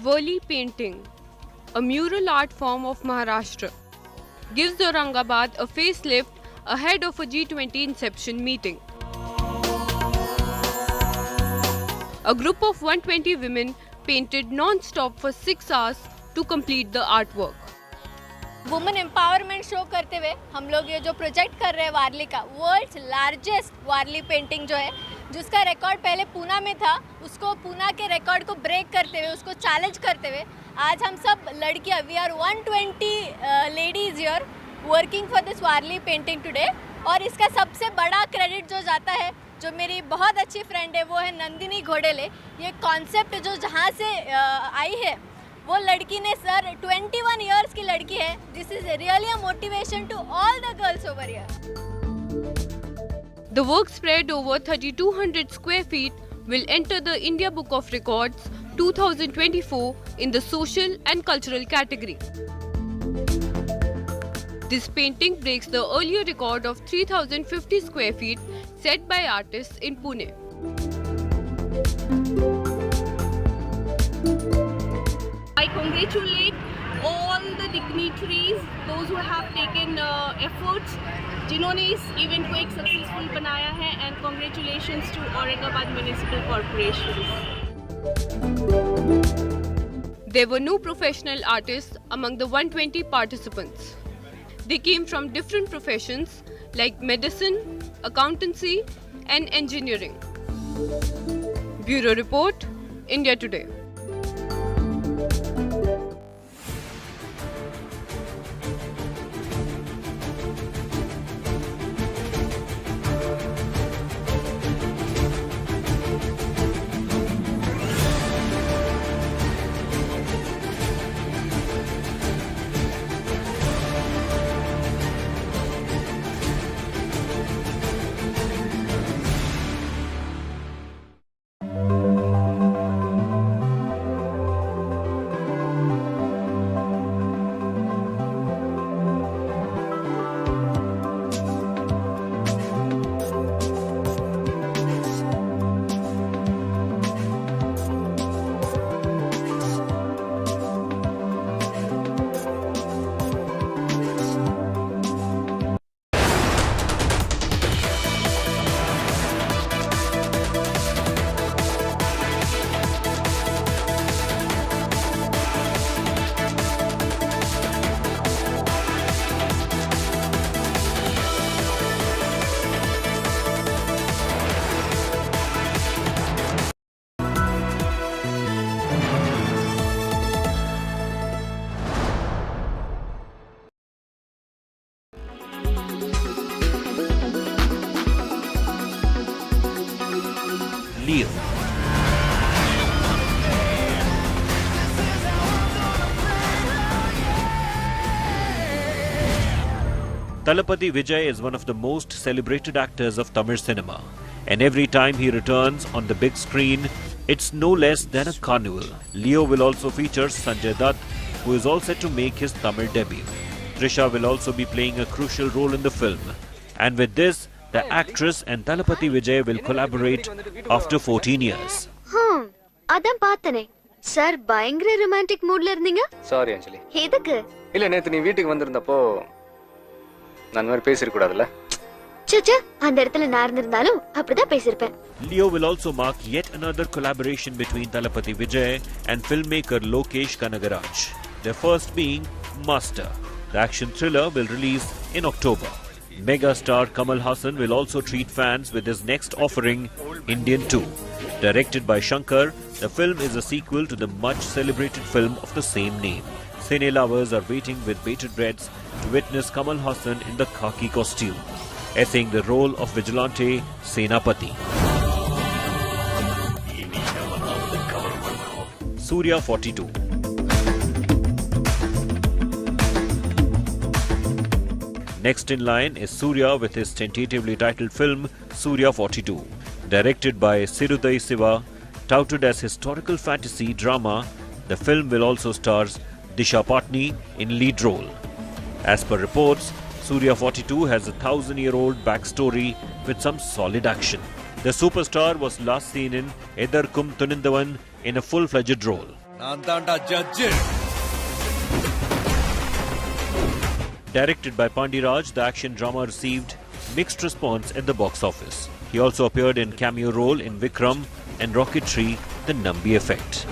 Warcry painting, a mural art form of Maharashtra, gives Aurangabad a facelift ahead of a G20 inception meeting. A group of 120 women painted non-stop for 6 hours to complete the artwork. Women empowerment show करते हुए हम लोग ये जो project कर रहे हैं वारली का, वर्ल्ड्स लार्जेस्ट वारली पेंटिंग जो है, जिसका रिकॉर्ड पहले पूना में था, उसको पूना के रिकॉर्ड को ब्रेक करते हुए, उसको चैलेंज करते हुए आज हम सब लड़कियां, we are 120 ladies here working for this Warli painting today. और इसका सबसे बड़ा क्रेडिट जो जाता है, जो मेरी बहुत अच्छी फ्रेंड है, वो है नंदिनी घोडेले। ये कॉन्सेप्ट जो जहाँ से आई है, वो लड़की ने सर 21 इयर्स की लड़की है। This is really a motivation to all the girls over here. The work spread over 3200 square feet will enter the India Book of Records 2024 in the social and cultural category. This painting breaks the earlier record of 3050 square feet set by artists in Pune. I congratulate all the dignitaries, those who have taken efforts, जिन्होंने इस event को एक successful बनाया है, and congratulations to Aurangabad Municipal Corporation. There were no professional artists among the 120 participants. They came from different professions like medicine, accountancy, and engineering. Bureau Report, India Today. Leo. Thalapathy Vijay is one of the most celebrated actors of Tamil cinema, and every time he returns on the big screen, it's no less than a carnival. Leo will also feature Sanjay Dutt, who is all set to make his Tamil debut. Trisha will also be playing a crucial role in the film, and with this, the actress and Thalapathy Vijay will collaborate after 14 years. அதான் பார்த்தனே sir, பயங்கர romantic மூட்ல இருந்தீங்க. Sorry அஞ்சலி. எதுக்கு? இல்ல நேத்து நீ வீட்டுக்கு வந்திருந்தப்போ நான் மாதிரி பேசிர கூடாதுல. சச்சா, அந்த இடத்துல நான் இருந்திருந்தாலும் அப்படிதான் பேசிருப்பேன். Leo will also mark yet another collaboration between Thalapathy Vijay and filmmaker Lokesh Kanagaraj. Their first being Master. The action thriller will release in October. Mega star Kamal Haasan will also treat fans with his next offering, Indian 2. Directed by Shankar, the film is a sequel to the much celebrated film of the same name. Cine lovers are waiting with bated breaths to witness Kamal Haasan in the khaki costume, essaying the role of vigilante Senapati. Surya 42. Next in line is Surya with his tentatively titled film Surya 42. Directed by Sirudai Siva, touted as historical fantasy drama, the film will also star Disha Patni in lead role. As per reports, Surya 42 has a 1000-year-old backstory with some solid action. The superstar was last seen in Edarkum Tunindavan in a full-fledged role. Directed by Pandiraj, the action drama received mixed response at the box office. He also appeared in cameo role in Vikram and Rocketry, The Nambi Effect.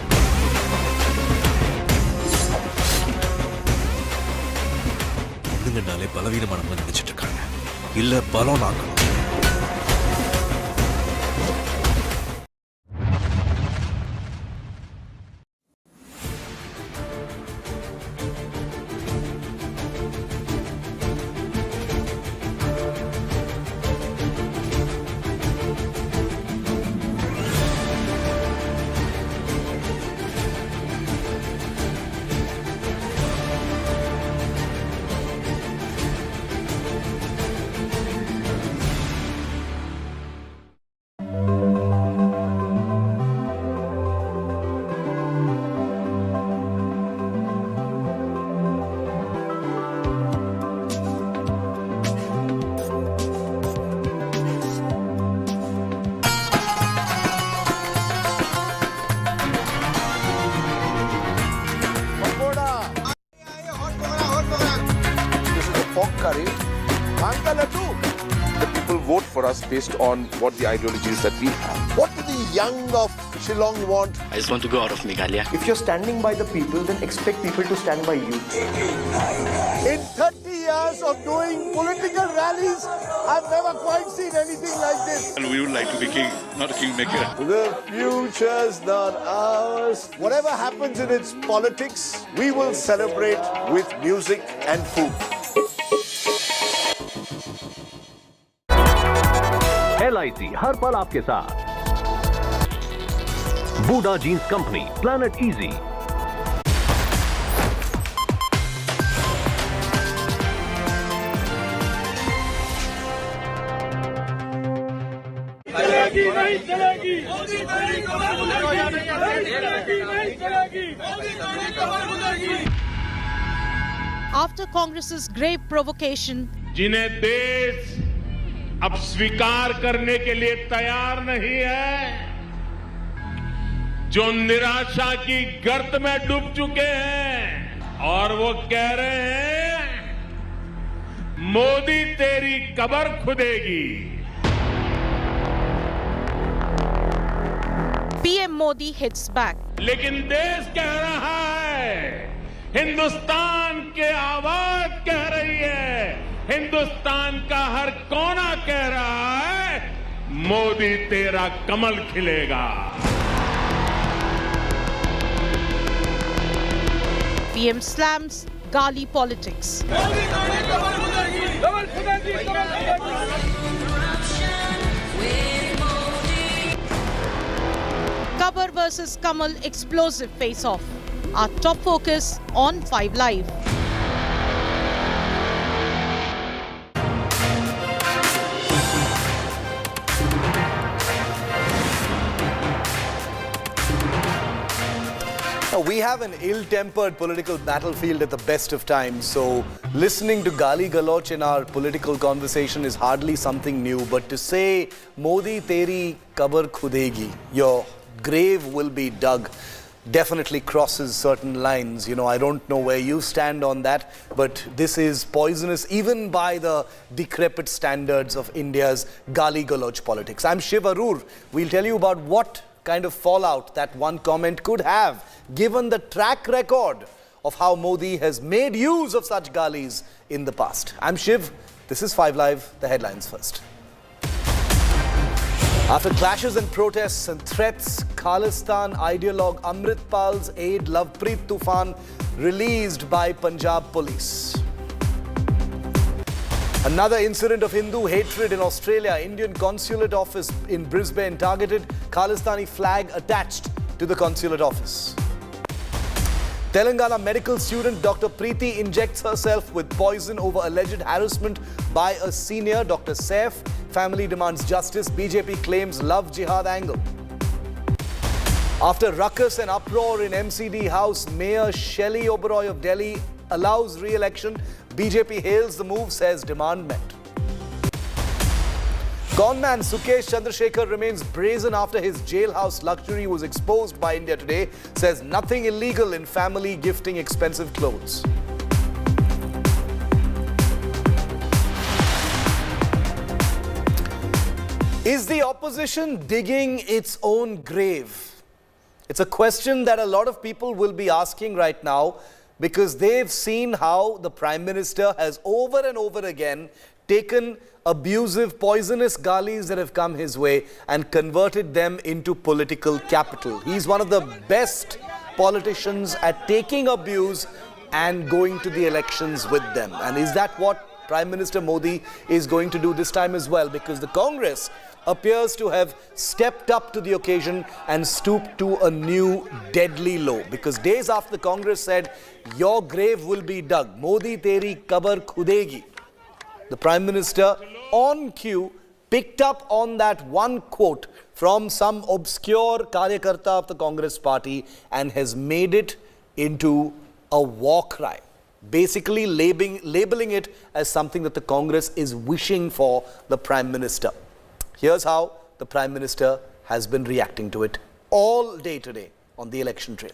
The people vote for us based on what the ideologies that we have. What do the young of Shillong want? I just want to go out of Meghalaya. If you're standing by the people, then expect people to stand by you. In 30 years of doing political rallies, I've never quite seen anything like this. And we would like to be king, not a kingmaker. The future's not ours. Whatever happens in its politics, we will celebrate with music and food. LIC हर पल आपके साथ। बूडा jeans company, planet easy. चलेगी नहीं चलेगी, मोदी तेरी कमर खुदेगी, चलेगी नहीं चलेगी, मोदी तेरी कमर खुदेगी। After Congress's grave provocation, जिन्हें देश अब स्वीकार करने के लिए तैयार नहीं है, जो निराशा की गर्त में डूब चुके हैं और वो कह रहे हैं मोदी तेरी cover खुदेगी। PM Modi hits back. लेकिन देश कह रहा है, हिंदुस्तान की आवाज कह रही है, हिंदुस्तान का हर कोना कह रहा है, मोदी तेरा कमल खिलेगा। PM slams Gali politics. Qabar versus Kamal explosive face-off. Our top focus on 5 Live. We have an ill-tempered political battlefield at the best of times, so listening to Gali Galoch in our political conversation is hardly something new. But to say, Modi Teri Qabar Khudegi, your grave will be dug, definitely crosses certain lines. You know, I don't know where you stand on that, but this is poisonous even by the decrepit standards of India's Gali Galoch politics. I'm Shiv Aroor. We'll tell you about what kind of fallout that one comment could have, given the track record of how Modi has made use of such galis in the past. I'm Shiv. This is 5 Live. The headlines first. After clashes and protests and threats, Khalistan ideologue Amritpal's aide Lovepreet Tufan released by Punjab police. Another incident of Hindu hatred in Australia. Indian consulate office in Brisbane targeted, Khalistani flag attached to the consulate office. Telangana medical student Dr. Preeti injects herself with poison over alleged harassment by a senior, Dr. Saif. Family demands justice. BJP claims love jihad angle. After ruckus and uproar in MCD House, Mayor Shelley Oberoi of Delhi allows re-election. BJP hails the move, says demand met. Conman Sukesh Chandrasekhar remains brazen after his jailhouse luxury was exposed by India Today. Says nothing illegal in family gifting expensive clothes. Is the opposition digging its own grave? It's a question that a lot of people will be asking right now because they've seen how the Prime Minister has over and over again taken abusive, poisonous galis that have come his way and converted them into political capital. He's one of the best politicians at taking abuse and going to the elections with them. And is that what Prime Minister Modi is going to do this time as well? Because the Congress appears to have stepped up to the occasion and stooped to a new deadly low. Because days after the Congress said, your grave will be dug, Modi, Teri, Qabar Khudegi, the Prime Minister on cue picked up on that one quote from some obscure karyakarta of the Congress party and has made it into a war cry, basically labeling it as something that the Congress is wishing for the Prime Minister. Here's how the Prime Minister has been reacting to it all day today on the election trail.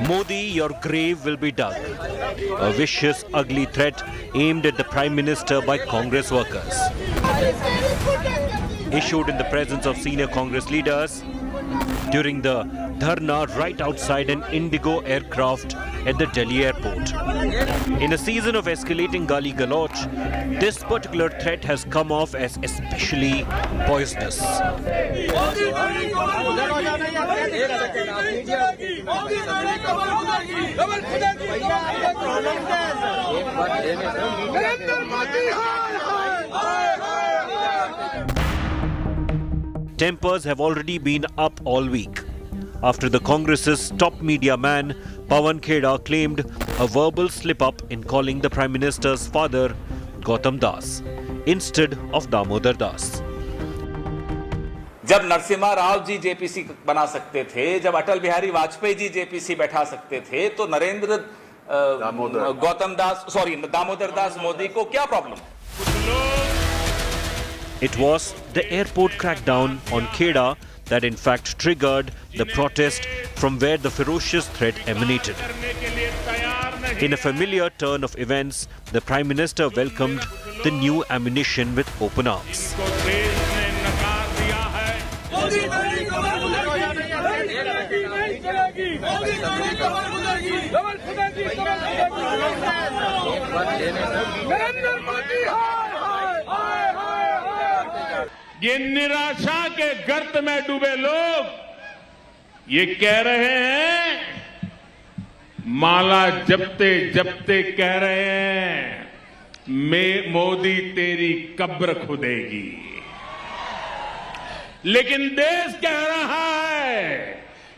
Modi, your grave will be dug. A vicious, ugly threat aimed at the Prime Minister by Congress workers. Issued in the presence of senior Congress leaders during the dharna right outside an Indigo aircraft at the Delhi airport. In a season of escalating gali galoch, this particular threat has come off as especially poisonous. Tempers have already been up all week after the Congress's top media man Pawan Khera claimed a verbal slip-up in calling the Prime Minister's father Gautam Das instead of Damodar Das. जब Narasimha Rao ji JPC बना सकते थे, जब Atal Bihari Vajpayee ji JPC बैठा सकते थे, तो दामोदर दास मोदी को क्या problem? It was the airport crackdown on Khera that in fact triggered the protest from where the ferocious threat emanated. In a familiar turn of events, the Prime Minister welcomed the new ammunition with open arms. ये निराशा के गर्त में डूबे लोग ये कह रहे हैं, माला जपते जपते कह रहे हैं, मोदी तेरी कब्र खुदेगी। लेकिन देश कह रहा है,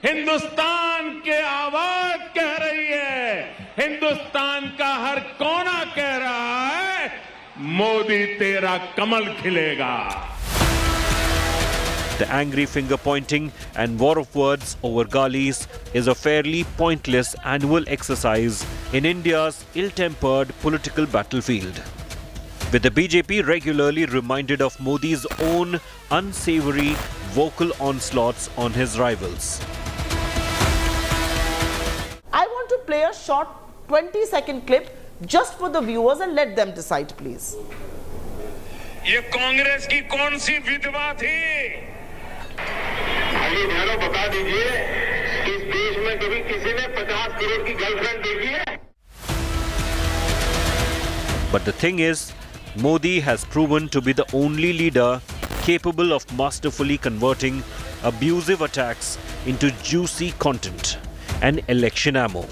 हिंदुस्तान के आवाज कह रही है, हिंदुस्तान का हर कोना कह रहा है, मोदी तेरा कमल खिलेगा। The angry finger pointing and war of words over galis is a fairly pointless annual exercise in India's ill-tempered political battlefield, with the BJP regularly reminded of Modi's own unsavory vocal onslaughts on his rivals. I want to play a short 20-second clip just for the viewers and let them decide, please. ये कांग्रेस की कौन सी विधवा थी? भाई बहनों बता दीजिए, इस देश में कभी किसी ने 50 करोड़ की गर्लफ्रेंड देखी है? But the thing is, Modi has proven to be the only leader capable of masterfully converting abusive attacks into juicy content and election ammo.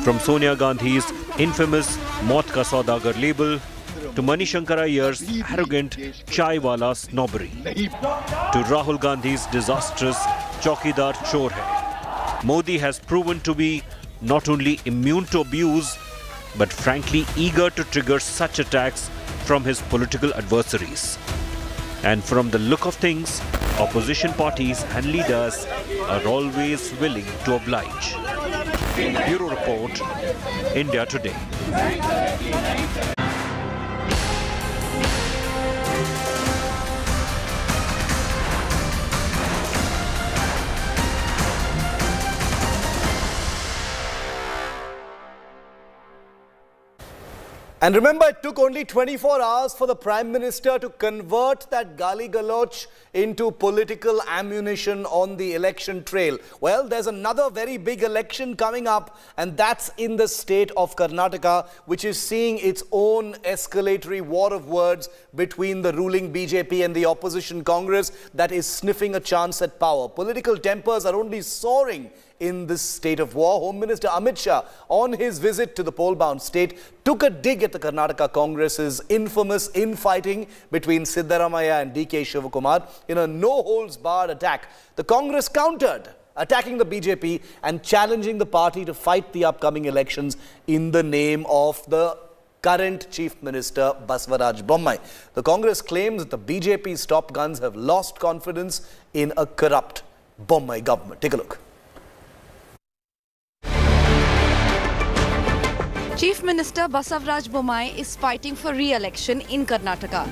From Sonia Gandhi's infamous Maut Ka Saudagar label to Manishankar Iyer's arrogant chai wala snobbery, to Rahul Gandhi's disastrous Chaukidar Chor Hai, Modi has proven to be not only immune to abuse, but frankly eager to trigger such attacks from his political adversaries. And from the look of things, Opposition parties and leaders are always willing to oblige. Bureau Report, India Today. And remember, it took only 24 hours for the Prime Minister to convert that Gali Galoch into political ammunition on the election trail. Well, there's another very big election coming up, and that's in the state of Karnataka, which is seeing its own escalatory war of words between the ruling BJP and the opposition Congress that is sniffing a chance at power. Political tempers are only soaring in this state of war. Home Minister Amit Shah, on his visit to the poll-bound state, took a dig at the Karnataka Congress's infamous infighting between Siddaramaiah and DK Shivakumar in a no-holds-barred attack. The Congress countered, attacking the BJP and challenging the party to fight the upcoming elections in the name of the current Chief Minister Basavaraj Bommai. The Congress claims that the BJP's top guns have lost confidence in a corrupt Bommai government. Take a look. Chief Minister Basavaraj Bommai is fighting for re-election in Karnataka.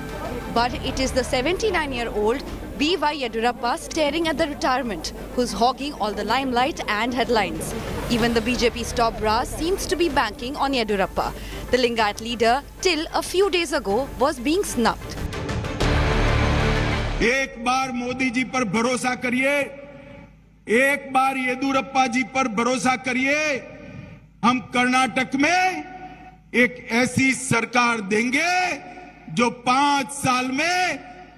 But it is the 79-year-old B.Y. Yediyurappa staring at the retirement, who's hogging all the limelight and headlines. Even the BJP's top brass seems to be banking on Yediyurappa. The Lingayat leader, till a few days ago, was being snubbed. एक बार मोदी जी पर भरोसा करिए, एक बार येदियुरप्पा जी पर भरोसा करिए, हम कर्नाटक में एक ऐसी सरकार देंगे जो 5 साल में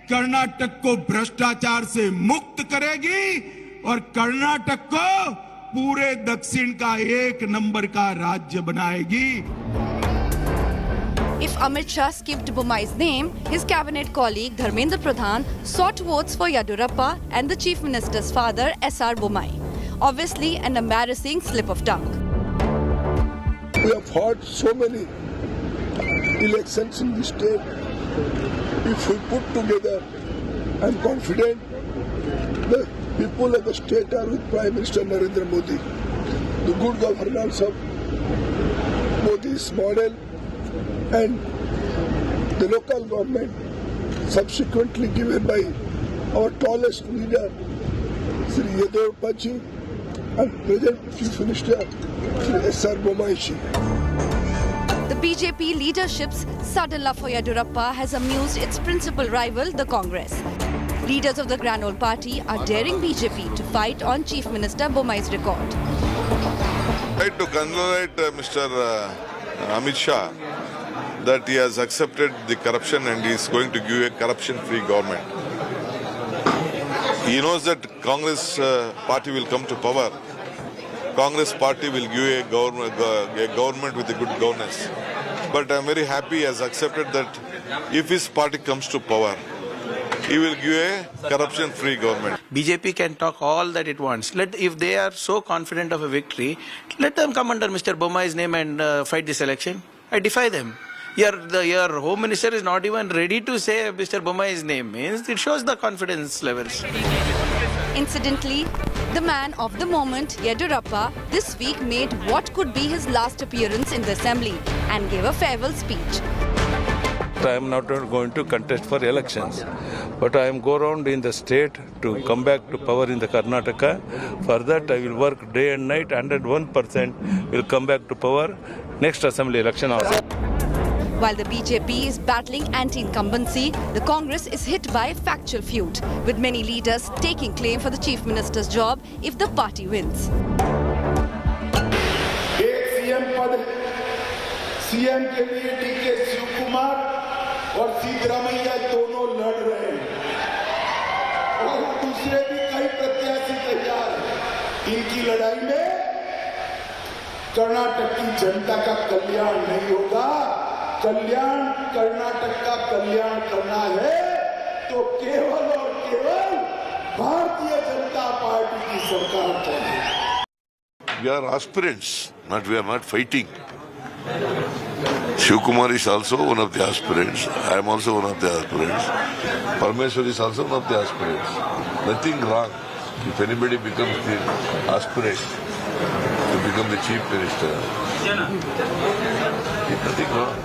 कर्नाटक को भ्रष्टाचार से मुक्त करेगी और कर्नाटक को पूरे दक्षिण का 1 नंबर का राज्य बनाएगी. If Amit Shah skipped Bommai's name, his cabinet colleague Dharmendra Pradhan sought votes for Yediyurappa and the Chief Minister's father S.R. Bommai. Obviously an embarrassing slip of tongue. We have fought so many elections in the state. If we put together, I'm confident the people of the state are with Prime Minister Narendra Modi. The good governance of Modi's model and the local government subsequently given by our tallest leader, Sri Yediyurappa ji, and present Chief Minister, Sri S.R. Bommai ji. The BJP leadership's sudden love for Yediyurappa has amused its principal rival, the Congress. Leaders of the Grand Old Party are daring BJP to fight on Chief Minister Bommai's record. I like to congratulate Mr. Amit Shah that he has accepted the corruption and he is going to give a corruption-free government. He knows that Congress party will come to power. Congress party will give a government with a good governance. But I am very happy he has accepted that if his party comes to power, he will give a corruption-free government. BJP can talk all that it wants. If they are so confident of a victory, let them come under Mr. Bommai's name and fight this election. I defy them. Your Home Minister is not even ready to say Mr. Bommai's name. It shows the confidence levels. Incidentally, the man of the moment, Yediyurappa, this week made what could be his last appearance in the assembly and gave a farewell speech. I am not going to contest for elections, but I am go around in the state to come back to power in the Karnataka. For that, I will work day and night. 101% will come back to power next assembly election also. While the BJP is battling anti-incumbency, the Congress is hit by a factual feud, with many leaders taking claim for the Chief Minister's job if the party wins. CM के लिए DK Shiv Kumar और सिद्धरामैया दोनों लड़ रहे हैं और दूसरे भी कई प्रत्याशी तैयार हैं. इनकी लड़ाई में कर्नाटक की जनता का कल्याण नहीं होगा. कल्याण कर्नाटक का कल्याण करना है तो केवल और केवल भारतीय जनता पार्टी की सरकार चाहिए. We are aspirants, we are not fighting. Shiv Kumar is also one of the aspirants. I am also one of the aspirants. Parmeshwar is also one of the aspirants. Nothing wrong if anybody becomes the aspirant to become the chief minister. Nothing wrong.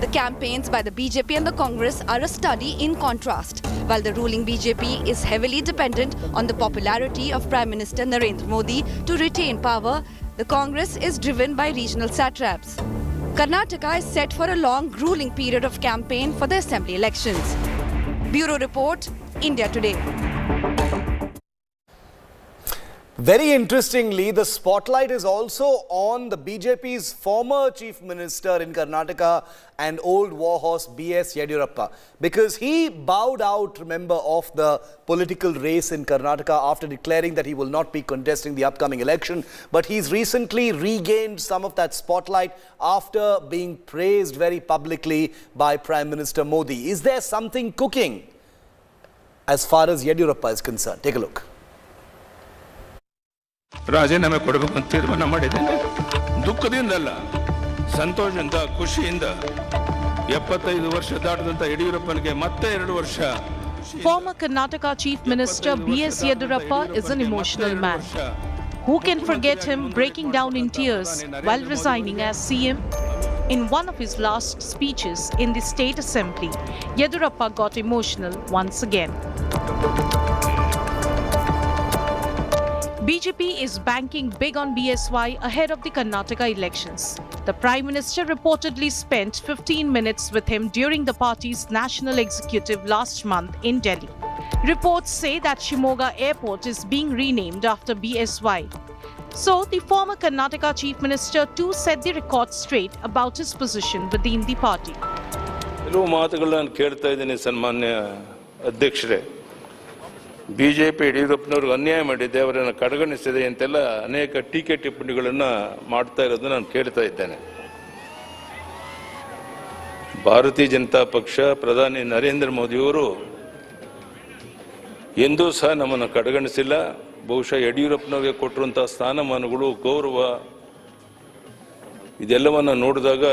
The campaigns by the BJP and the Congress are a study in contrast. While the ruling BJP is heavily dependent on the popularity of Prime Minister Narendra Modi to retain power, the Congress is driven by regional satraps. Karnataka is set for a long, grueling period of campaign for the assembly elections. Bureau Report, India Today. Very interestingly, the spotlight is also on the BJP's former Chief Minister in Karnataka and old warhorse B.S. Yediyurappa, because he bowed out, remember, of the political race in Karnataka after declaring that he will not be contesting the upcoming election. But he's recently regained some of that spotlight after being praised very publicly by Prime Minister Modi. Is there something cooking as far as Yediyurappa is concerned? Take a look. ರಾಜೀನಾಮೆ ಕೊಡಬೇಕು ಅಂತ ತೀರ್ಮಾನ ಮಾಡಿದ್ದೇನೆ. ದುಃಖದಿಂದ ಅಲ್ಲ, ಸಂತೋಷದಿಂದ, ಖುಷಿಯಿಂದ 75 ವರ್ಷ ದಾಟದಂತ ಯಡಿಯೂರಪ್ಪನಿಗೆ ಮತ್ತೆ 2 ವರ್ಷ. Former Karnataka Chief Minister B.S. Yediyurappa is an emotional man. Who can forget him breaking down in tears while resigning as CM? In one of his last speeches in the State Assembly, Yediyurappa got emotional once again. BJP is banking big on BSY ahead of the Karnataka elections. The Prime Minister reportedly spent 15 minutes with him during the party's national executive last month in Delhi. Reports say that Shimoga Airport is being renamed after BSY. So, the former Karnataka Chief Minister too set the record straight about his position within the party. ಕೆಲವು ಮಾತುಗಳನ್ನು ಕೇಳ್ತಾ ಇದ್ದೀನಿ ಸನ್ಮಾನ್ಯ ಅಧ್ಯಕ್ಷರೇ. BJP ಯಡಿಯೂರಪ್ಪನವ್ರಿಗೆ ಅನ್ಯಾಯ ಮಾಡಿದೆ, ಅವರನ್ನು ಕಡೆಗಣಿಸಿದೆ ಅಂತೆಲ್ಲ ಅನೇಕ ಟೀಕೆ ಟಿಪ್ಪಣಿಗಳನ್ನು ಮಾಡ್ತಾ ಇರೋದನ್ನು ನಾನು ಕೇಳ್ತಾ ಇದ್ದೇನೆ. ಭಾರತೀಯ ಜನತಾ ಪಕ್ಷ ಪ್ರಧಾನಿ ನರೇಂದ್ರ ಮೋದಿಯವರು ಎಂದೂ ಸಹ ನಮ್ಮನ್ನು ಕಡೆಗಣಿಸಿಲ್ಲ. ಬಹುಶಃ ಯಡಿಯೂರಪ್ಪನವರಿಗೆ ಕೊಟ್ಟಿರುವಂತಹ ಸ್ಥಾನಮಾನಗಳು, ಗೌರವ ಇದೆಲ್ಲವನ್ನು ನೋಡಿದಾಗ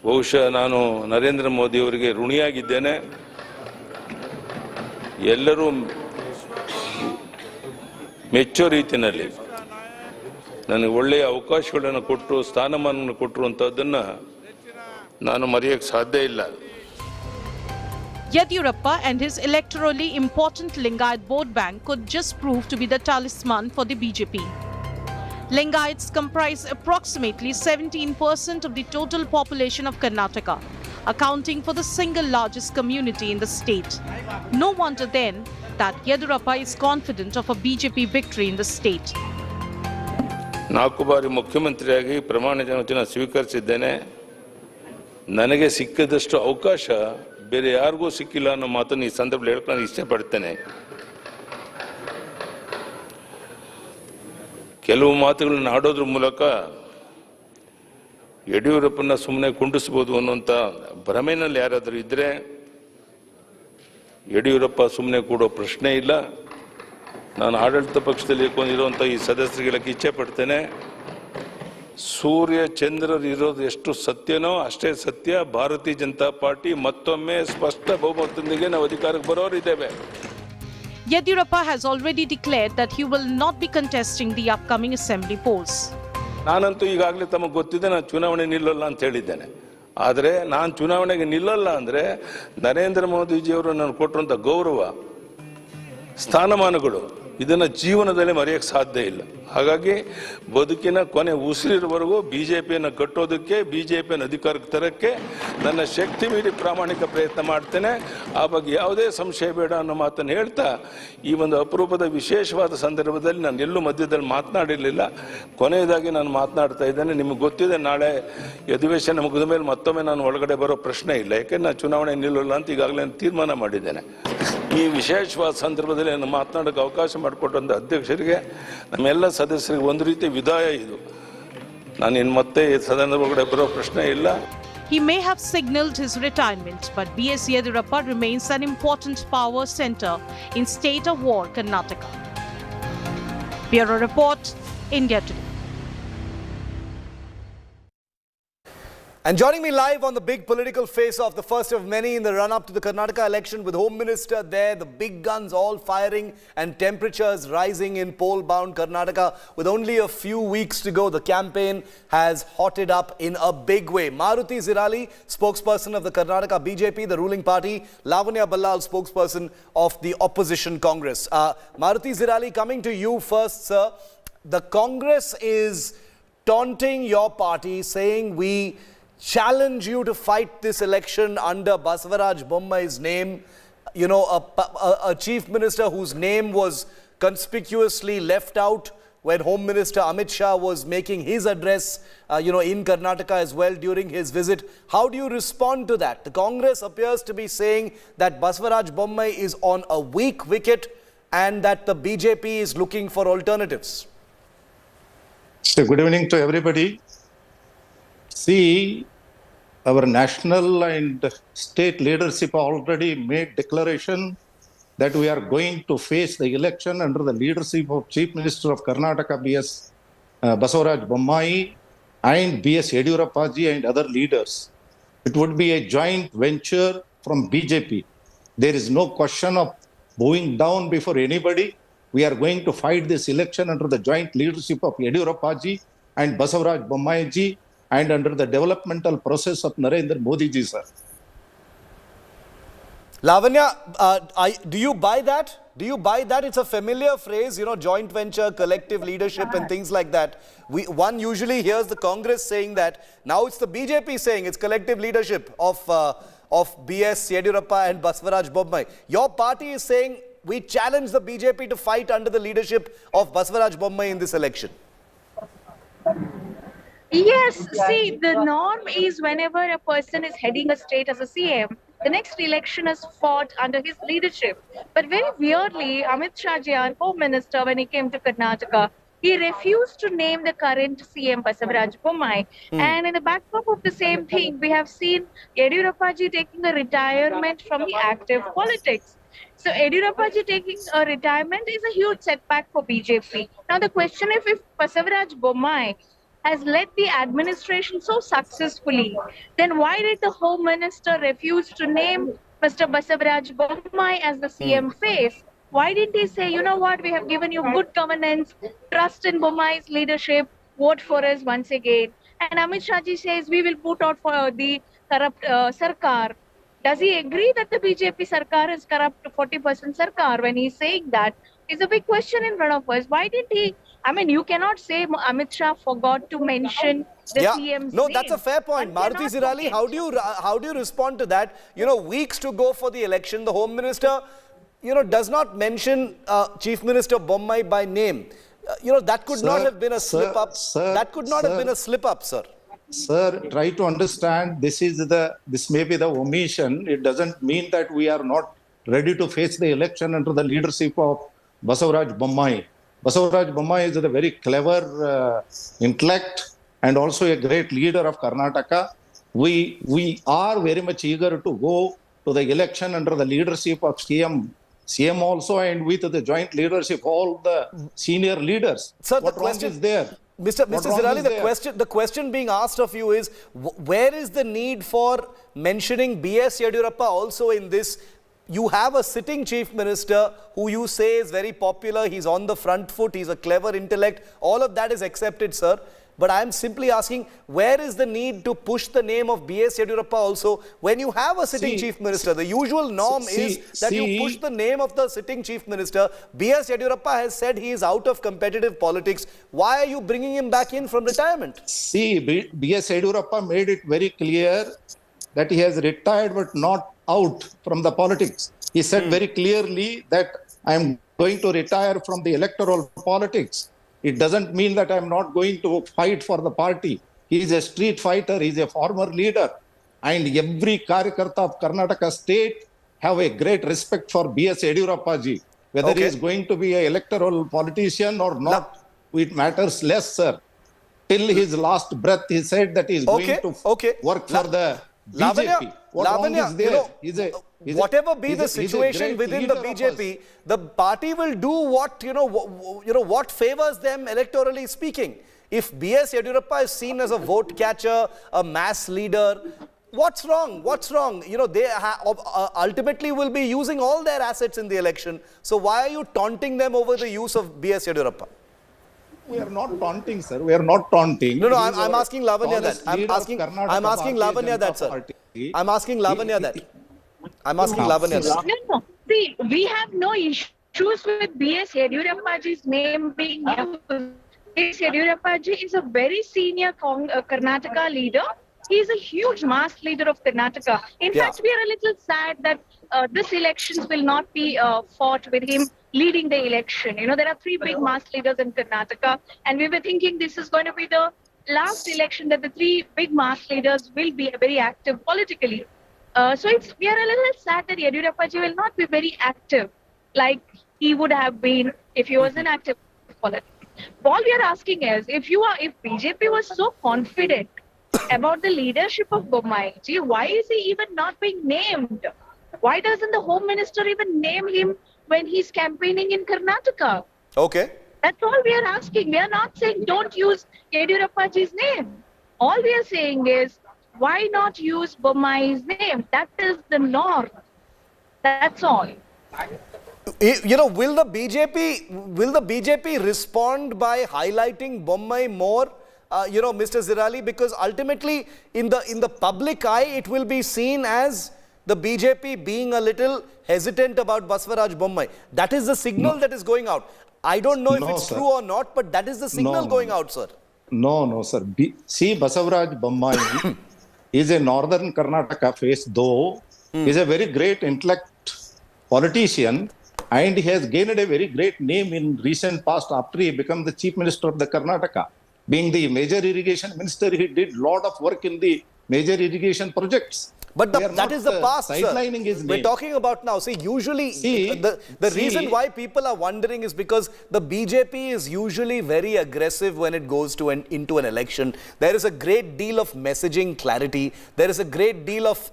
ಬಹುಶಃ ನಾನು ನರೇಂದ್ರ ಮೋದಿಯವರಿಗೆ ಋಣಿಯಾಗಿದ್ದೇನೆ. ಎಲ್ಲರೂ ಮೆಚ್ಚೋ ರೀತಿಯಲ್ಲಿ ನನಗೆ ಒಳ್ಳೆಯ ಅವಕಾಶಗಳನ್ನು ಕೊಟ್ಟು ಸ್ಥಾನಮಾನವನ್ನು ಕೊಟ್ಟಿರುವಂಥದ್ದನ್ನು ನಾನು ಮರೆಯೋಕ್ಕೆ ಸಾಧ್ಯ ಇಲ್ಲ. Yediyurappa and his electorally important Lingayat vote bank could just prove to be the talisman for the BJP. Lingayats comprise approximately 17% of the total population of Karnataka, accounting for the single largest community in the state. No wonder then that Yediyurappa is confident of a BJP victory in the state. 4 ಬಾರಿ ಮುಖ್ಯಮಂತ್ರಿಯಾಗಿ ಪ್ರಮಾಣ ವಚನ ಸ್ವೀಕರಿಸಿದ್ದೇನೆ. ನನಗೆ ಸಿಕ್ಕಿದಷ್ಟು ಅವಕಾಶ ಬೇರೆ ಯಾರಿಗೂ ಸಿಕ್ಕಿಲ್ಲ ಅನ್ನೋ ಮಾತನ್ನು ಈ ಸಂದರ್ಭದಲ್ಲಿ ಹೇಳಕ್ಕೆ ಇಷ್ಟಪಡ್ತೇನೆ. ಕೆಲವು ಮಾತುಗಳನ್ನು ಆಡೋದ್ರ ಮೂಲಕ ಯಡಿಯೂರಪ್ಪನ ಸುಮ್ಮನೆ ಕುಂಡಿಸಬಹುದು ಅನ್ನುವಂಥ ಭ್ರಮೆನಲ್ಲಿ ಯಾರಾದರೂ ಇದ್ದರೆ ಯಡಿಯೂರಪ್ಪ ಸುಮ್ಮನೆ ಕೂಡೋ ಪ್ರಶ್ನೆ ಇಲ್ಲ. ನಾನು ಆಡಳಿತ ಪಕ್ಷದಲ್ಲಿ ಇರುವಂಥ ಈ ಸದಸ್ಯರಿಗೆ ಇಚ್ಛೆ ಪಡ್ತೇನೆ. ಸೂರ್ಯ ಚಂದ್ರರು ಇರೋದು ಎಷ್ಟು ಸತ್ಯನೋ ಅಷ್ಟೇ ಸತ್ಯ. ಭಾರತೀಯ ಜನತಾ ಪಾರ್ಟಿ ಮತ್ತೊಮ್ಮೆ ಸ್ಪಷ್ಟ ಬಹುಮತದೊಂದಿಗೆ ನಾವು ಅಧಿಕಾರಕ್ಕೆ ಬರೋರಿದ್ದೇವೆ. Yediyurappa has already declared that he will not be contesting the upcoming assembly polls. ನಾನಂತೂ ಈಗಾಗಲೇ ತಮಗೆ ಗೊತ್ತಿದೆ, ನಾನು ಚುನಾವಣೆ ನಿಲ್ಲಲ್ಲ ಅಂತ ಹೇಳಿದ್ದೇನೆ. ಆದರೆ ನಾನು ಚುನಾವಣೆಗೆ ನಿಲ್ಲಲ್ಲ ಅಂದರೆ ನರೇಂದ್ರ ಮೋದಿಜಿಯವರು ನಾನು ಕೊಟ್ಟಿರುವಂಥ ಗೌರವ, ಸ್ಥಾನಮಾನಗಳು ಇದನ್ನು ಜೀವನದಲ್ಲಿ ಮರೆಯೋಕ್ಕೆ ಸಾಧ್ಯ ಇಲ್ಲ. ಹಾಗಾಗಿ ಬದುಕಿನ ಕೊನೆ ಉಸಿರಿರುವವರೆಗೂ ಬಿಜೆಪಿಯನ್ನು ಕಟ್ಟೋದಕ್ಕೆ, ಬಿಜೆಪಿಯನ್ನು ಅಧಿಕಾರಕ್ಕೆ ತರಕ್ಕೆ ನನ್ನ ಶಕ್ತಿ ಮೀರಿ ಪ್ರಾಮಾಣಿಕ ಪ್ರಯತ್ನ ಮಾಡ್ತೇನೆ. ಆ ಬಗ್ಗೆ ಯಾವುದೇ ಸಂಶಯ ಬೇಡ ಅನ್ನೋ ಮಾತನ್ನು ಹೇಳ್ತಾ, ಈ ಒಂದು ಅಪರೂಪದ ವಿಶೇಷವಾದ ಸಂದರ್ಭದಲ್ಲಿ ನಾನು ಎಲ್ಲೂ ಮಧ್ಯದಲ್ಲಿ ಮಾತನಾಡಿರಲಿಲ್ಲ. ಕೊನೆಯದಾಗಿ ನಾನು ಮಾತನಾಡ್ತಾ ಇದ್ದೇನೆ. ನಿಮಗೆ ಗೊತ್ತಿದೆ, ನಾಳೆ ಅಧಿವೇಶನ ಮುಗಿದ ಮೇಲೆ ಮತ್ತೊಮ್ಮೆ ನಾನು ಒಳಗಡೆ ಬರೋ ಪ್ರಶ್ನೆ ಇಲ್ಲ. ಯಾಕೆಂದ್ರೆ ನಾನು ಚುನಾವಣೆ ನಿಲ್ಲಲ್ಲ ಅಂತ ಈಗಾಗಲೇ ತೀರ್ಮಾನ ಮಾಡಿದ್ದೇನೆ. ಈ ವಿಶೇಷವಾದ ಸಂದರ್ಭದಲ್ಲಿ ನಾನು ಮಾತನಾಡೋಕ್ಕೆ ಅವಕಾಶ ಮಾಡಿಕೊಟ್ಟಂಥ ಅಧ್ಯಕ್ಷರಿಗೆ, ನಮ್ಮೆಲ್ಲ ಸದಸ್ಯರಿಗೆ ಒಂದು ರೀತಿ ವಿದಾಯ ಇದು. ನಾನು ಇನ್ನು ಮತ್ತೆ ಸದನದ ಒಳಗಡೆ ಬರೋ ಪ್ರಶ್ನೆ ಇಲ್ಲ. He may have signaled his retirement, but B.S. Yediyurappa remains an important power center in state of war Karnataka. Bureau Report, India Today. And joining me live on the big political face-off, the first of many in the run-up to the Karnataka election, with Home Minister there, the big guns all firing and temperatures rising in poll-bound Karnataka. With only a few weeks to go, the campaign has hotted up in a big way. Maruti Zirali, spokesperson of the Karnataka BJP, the ruling party. Lavanya Ballal, spokesperson of the opposition Congress. Maruti Zirali, coming to you first, sir. The Congress is taunting your party, saying we challenge you to fight this election under Basavaraj Bommai's name. You know, a chief minister whose name was conspicuously left out when Home Minister Amit Shah was making his address, in Karnataka as well during his visit. How do you respond to that? The Congress appears to be saying that Basavaraj Bommai is on a weak wicket and that the BJP is looking for alternatives. So good evening to everybody. See, our national and state leadership already made declaration that we are going to face the election under the leadership of Chief Minister of Karnataka, B.S. Basavaraj Bommai, and B.S. Yediyurappa ji and other leaders. It would be a joint venture from BJP. There is no question of bowing down before anybody. We are going to fight this election under the joint leadership of Yediyurappa ji and Basavaraj Bommai ji, and under the developmental process of Narendra Modi ji, sir. Lavanya, do you buy that? Do you buy that? It's a familiar phrase, joint venture, collective leadership and things like that. One usually hears the Congress saying that. Now it's the BJP saying it's collective leadership of B.S. Yediyurappa and Basavaraj Bommai. Your party is saying we challenge the BJP to fight under the leadership of Basavaraj Bommai in this election. Yes, see, the norm is whenever a person is heading a state as a CM, the next election is fought under his leadership. But very weirdly, Amit Shah ji, our Home Minister, when he came to Karnataka, he refused to name the current CM Basavaraj Bommai. And in the backdrop of the same thing, we have seen Yediyurappa ji taking a retirement from the active politics. So Yediyurappa ji taking a retirement is a huge setback for BJP. Now the question is, if Basavaraj Bommai has led the administration so successfully, then why did the Home Minister refuse to name Mr. Basavaraj Bommai as the CM face? Why didn't he say, you know what, we have given you good governance, trust in Bommai's leadership, vote for us once again. And Amit Shah ji says we will put out for the corrupt Sarkar. Does he agree that the BJP Sarkar is corrupt 40% Sarkar? When he's saying that, is a big question in front of us. Why didn't he? I mean, you cannot say Amit Shah forgot to mention the CM's No, name. that's a fair point. Maruti Zirali, how do you respond to that? Weeks to go for the election, the Home Minister, does not mention Chief Minister Bommai by name. That could not have been a slip-up. That could not have been a slip-up, sir. Sir, try to understand, this may be the omission. It doesn't mean that we are not ready to face the election under the leadership of Basavaraj Bommai. Basavaraj Bommai is a very clever intellect and also a great leader of Karnataka. We are very much eager to go to the election under the leadership of CM also, and with the joint leadership of all the senior leaders. Sir, what wrong is there? Mr. Zirali, the question being asked of you is, where is the need for mentioning B.S. Yediyurappa also in this? You have a sitting chief minister who you say is very popular, he's on the front foot, he's a clever intellect, all of that is accepted, sir. But I am simply asking, where is the need to push the name of B.S. Yediyurappa also when you have a sitting chief minister? The usual norm is that you push the name of the sitting chief minister. B.S. Yediyurappa has said he is out of competitive politics. Why are you bringing him back in from retirement? See, B.S. Yediyurappa made it very clear that he has retired but not out from the politics. He said very clearly that I am going to retire from the electoral politics. It doesn't mean that I am not going to fight for the party. He is a street fighter, he is a former leader. And every Karyakarta of Karnataka state have a great respect for B.S. Yediyurappa ji. Whether he is going to be an electoral politician or not, it matters less, sir. Till his last breath, he said that he is going to work for the BJP. Lavanya, whatever be the situation within the BJP, the party will do what, what favors them electorally speaking. If B.S. Yediyurappa is seen as a vote catcher, a mass leader, what's wrong? What's wrong? You know, they ultimately will be using all their assets in the election. So why are you taunting them over the use of B.S. Yediyurappa? We are not taunting, sir. We are not taunting. No, I'm asking Lavanya that. I'm asking Lavanya that, sir. I'm asking Lavanya that. I'm asking Lavanya that. No. See, we have no issues with B.S. Yediyurappaji's name being used. B.S. Yediyurappaji is a very senior Karnataka leader. He is a huge mass leader of Karnataka. In fact, we are a little sad that this elections will not be fought with him leading the election. You know, there are 3 big mass leaders in Karnataka, and we were thinking this is going to be the last election that the 3 big mass leaders will be very active politically. So we are a little sad that Yediyurappaji will not be very active like he would have been if he was an active politician. All we are asking is, if BJP was so confident about the leadership of Bommai, why is he even not being named? Why doesn't the Home Minister even name him when he's campaigning in Karnataka? Okay. That's all we are asking. We are not saying don't use Yediyurappaji's name. All we are saying is, why not use Bommai's name? That is the norm. That's all. You know, will the BJP respond by highlighting Bommai more? You know, Mr. Zirali, because ultimately in the public eye, it will be seen as the BJP being a little hesitant about Basavaraj Bommai. That is the signal that is going out. I don't know if it's true or not, but that is the signal going out, sir. No, sir. See, Basavaraj Bommai is a northern Karnataka face, though is a very great intellect politician, and he has gained a very great name in recent past after he became the Chief Minister of the Karnataka. Being the major irrigation minister, he did a lot of work in the major irrigation projects. But that is the past, sidelining his name. We're talking about now. See, usually the reason why people are wondering is because the BJP is usually very aggressive when it goes to into an election. There is a great deal of messaging clarity. There is a great deal of,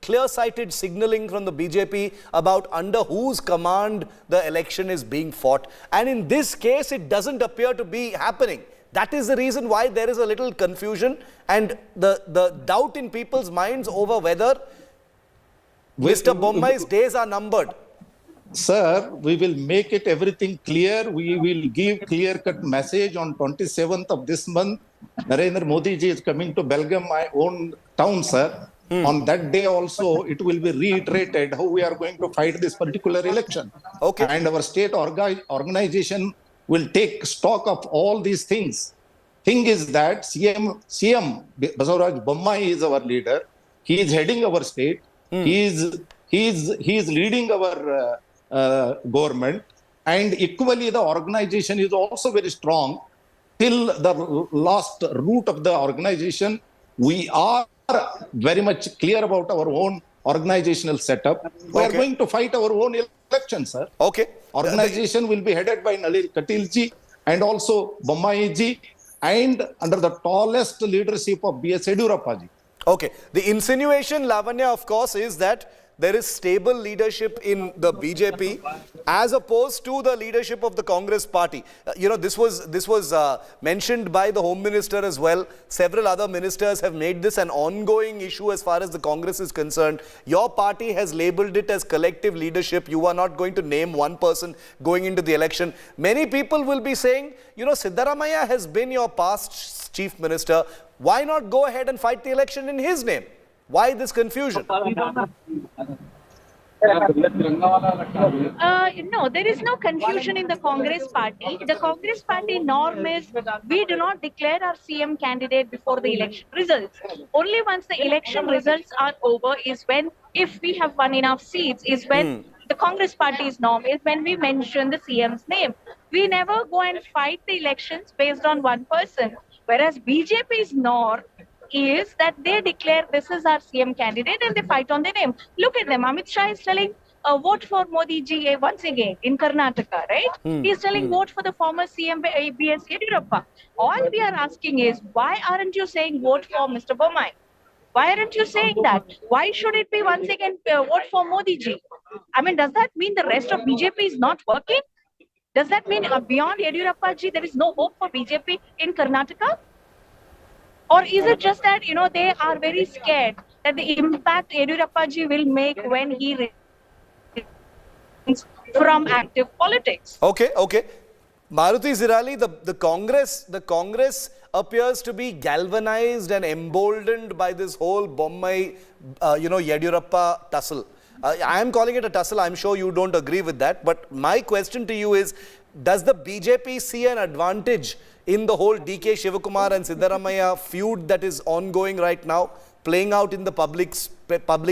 clear-sighted signaling from the BJP about under whose command the election is being fought. And in this case, it doesn't appear to be happening. That is the reason why there is a little confusion and the doubt in people's minds over whether Mr. Bommai's days are numbered. Sir, we will make it everything clear. We will give clear-cut message on 27th of this month. Narendra Modi ji is coming to Belgium, my own town, sir. On that day also, it will be reiterated how we are going to fight this particular election. Okay. And our state organization will take stock of all these things. Thing is that CM Basavaraj Bommai is our leader. He is heading our state. He is leading our government, and equally the organization is also very strong. Till the last root of the organization, we are very much clear about our own organizational setup. We are going to fight our own election, sir. Okay. Organization will be headed by Nalin Katilji and also Bommai ji, and under the tallest leadership of B.S. Yediyurappa ji. Okay. The insinuation, Lavanya, of course, is that there is stable leadership in the BJP as opposed to the leadership of the Congress party. This was mentioned by the Home Minister as well. Several other ministers have made this an ongoing issue as far as the Congress is concerned. Your party has labelled it as collective leadership. You are not going to name one person going into the election. Many people will be saying, Siddaramaiah has been your past chief minister. Why not go ahead and fight the election in his name? Why this confusion? No, there is no confusion in the Congress party. The Congress party norm is we do not declare our CM candidate before the election results. Only once the election results are over is when, if we have won enough seats, is when the Congress party's norm is when we mention the CM's name. We never go and fight the elections based on one person. Whereas BJP's norm is that they declare this is our CM candidate and they fight on the name. Look at them. Amit Shah is telling vote for Modi ji once again in Karnataka, right? He is telling vote for the former CM B.S. Yediyurappa. All we are asking is, why aren't you saying vote for Mr. Bommai? Why aren't you saying that? Why should it be once again vote for Modi ji? I mean, does that mean the rest of BJP is not working? Does that mean beyond Yediyurappa ji, there is no hope for BJP in Karnataka? Or is it just that, they are very scared that the impact Yediyurappa ji will make when he returns from active politics? Okay. Maruti Zirali, the Congress appears to be galvanized and emboldened by this whole Bommai, Yediyurappa tussle. I am calling it a tussle. I'm sure you don't agree with that. But my question to you is, does the BJP see an advantage in the whole DK Shivakumar and Siddaramaiah feud that is ongoing right now, playing out in the public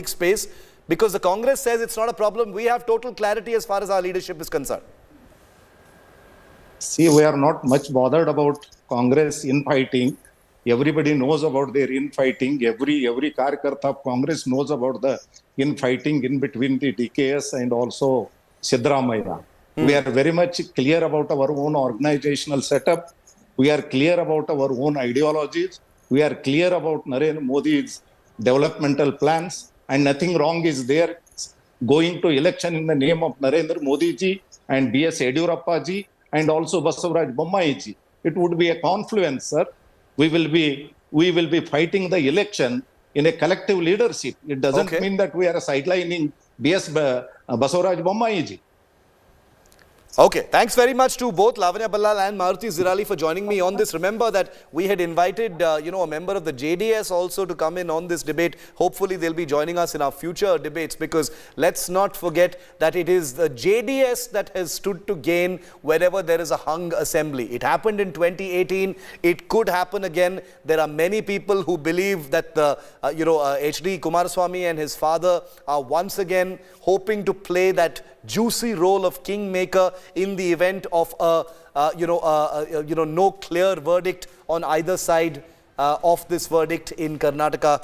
space? Because the Congress says it's not a problem. We have total clarity as far as our leadership is concerned. See, we are not much bothered about Congress infighting. Everybody knows about their infighting. Every Karyakarta of Congress knows about the infighting in between the DKS and also Siddaramaiah. We are very much clear about our own organizational setup. We are clear about our own ideologies. We are clear about Narendra Modi's developmental plans, and nothing wrong is there going to election in the name of Narendra Modi ji and B.S. Yediyurappa ji and also Basavaraj Bommai ji. It would be a confluence, sir. We will be fighting the election in a collective leadership. It doesn't mean that we are sidelining B.S. Basavaraj Bommai ji. Okay, thanks very much to both Lavanya Ballal and Maruti Zirali for joining me on this. Remember that we had invited, a member of the JDS also to come in on this debate. Hopefully, they'll be joining us in our future debates, because let's not forget that it is the JDS that has stood to gain wherever there is a hung assembly. It happened in 2018. It could happen again. There are many people who believe that the, H.D. Kumaraswamy and his father are once again hoping to play that juicy role of kingmaker in the event of no clear verdict on either side of this verdict in Karnataka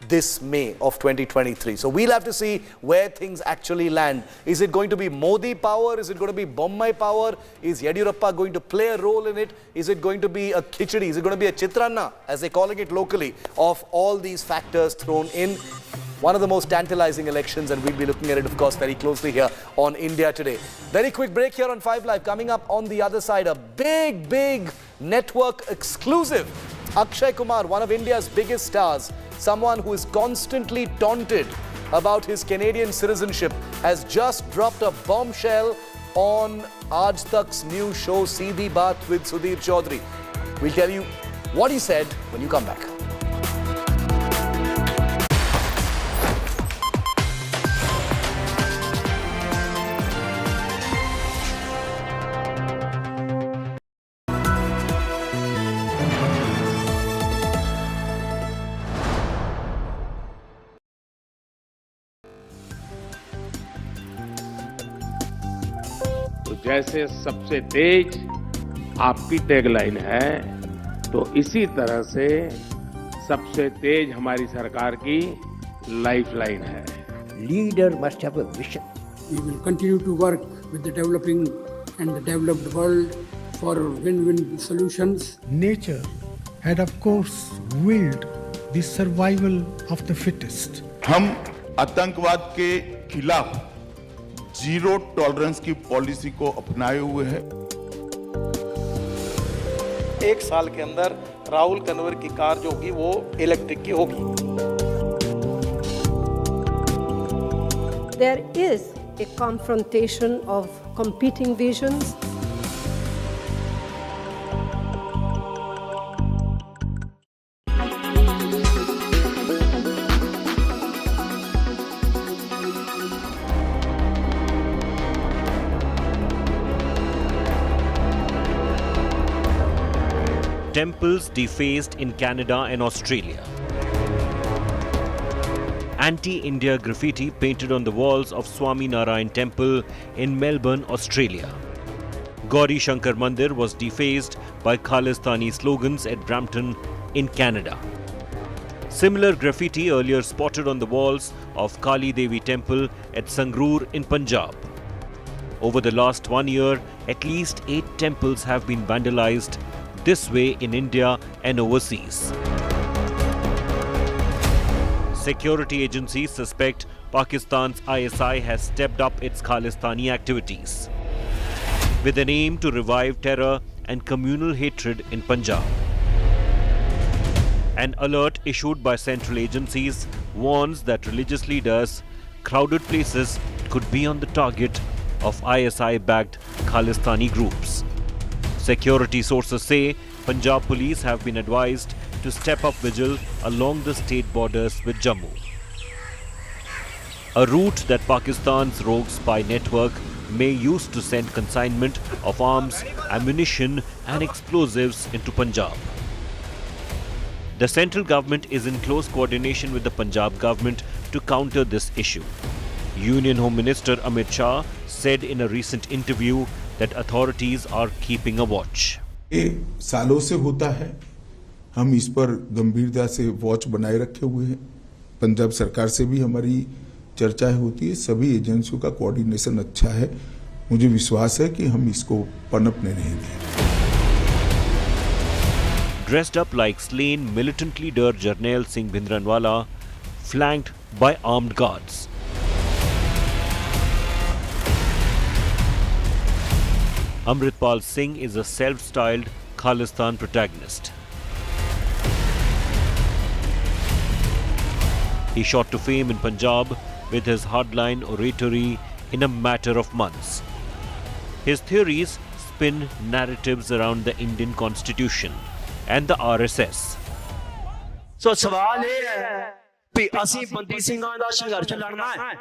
this May of 2023. So we'll have to see where things actually land. Is it going to be Modi power? Is it going to be Bommai power? Is Yediyurappa going to play a role in it? Is it going to be a khichdi? Is it going to be a chitranna, as they're calling it locally, of all these factors thrown in? One of the most tantalizing elections, and we'll be looking at it, of course, very closely here on India Today. Very quick break here on 5 Live. Coming up on the other side, a big network exclusive. Akshay Kumar, one of India's biggest stars, someone who is constantly taunted about his Canadian citizenship, has just dropped a bombshell on Aaj Tak's new show, Seedhi Baat with Sudhir Chaudhary. We'll tell you what he said when you come back. जैसे सबसे तेज आपकी tagline है, तो इसी तरह से सबसे तेज हमारी सरकार की लाइफलाइन है. Leader must have a vision. We will continue to work with the developing and the developed world for win-win solutions. Nature had of course willed the survival of the fittest. हम आतंकवाद के खिलाफ zero tolerance की policy को अपनाए हुए हैं. एक साल के अंदर राहुल कन्वर की कार जो होगी वो इलेक्ट्रिक की होगी. There is a confrontation of competing visions. Temples defaced in Canada and Australia. Anti-India graffiti painted on the walls of Swami Narayan Temple in Melbourne, Australia. Gauri Shankar Mandir was defaced by Khalistani slogans at Brampton in Canada. Similar graffiti earlier spotted on the walls of Kali Devi Temple at Sangrur in Punjab. Over the last 1 year, at least 8 temples have been vandalized this way in India and overseas. Security agencies suspect Pakistan's ISI has stepped up its Khalistani activities. with an aim to revive terror and communal hatred in Punjab. An alert issued by central agencies warns that religious leaders, crowded places could be on the target of ISI-backed Khalistani groups. Security sources say Punjab police have been advised to step up vigil along the state borders with Jammu, a route that Pakistan's rogue spy network may use to send consignment of arms, ammunition and explosives into Punjab. The central government is in close coordination with the Punjab government to counter this issue. Union Home Minister Amit Shah said in a recent interview that authorities are keeping a watch. ये सालों से होता है, हम इस पर गंभीरता से वॉच बनाए रखे हुए हैं। पंजाब सरकार से भी हमारी चर्चाएं होती है, सभी एजेंसियों का कोऑर्डिनेशन अच्छा है। मुझे विश्वास है कि हम इसको पनपने नहीं देंगे। Dressed up like slain militant leader Jarnail Singh Bhindranwala, flanked by armed guards. Amritpal Singh is a self-styled Khalistan protagonist. He shot to fame in Punjab with his hardline oratory in a matter of months. His theories spin narratives around the Indian Constitution and the RSS. So सवाल ये है कि ਅਸੀਂ ਬੰਦੀ ਸਿੰਘਾਂ ਦਾ ਸੰਘਰਸ਼ ਲੜਨਾ ਹੈ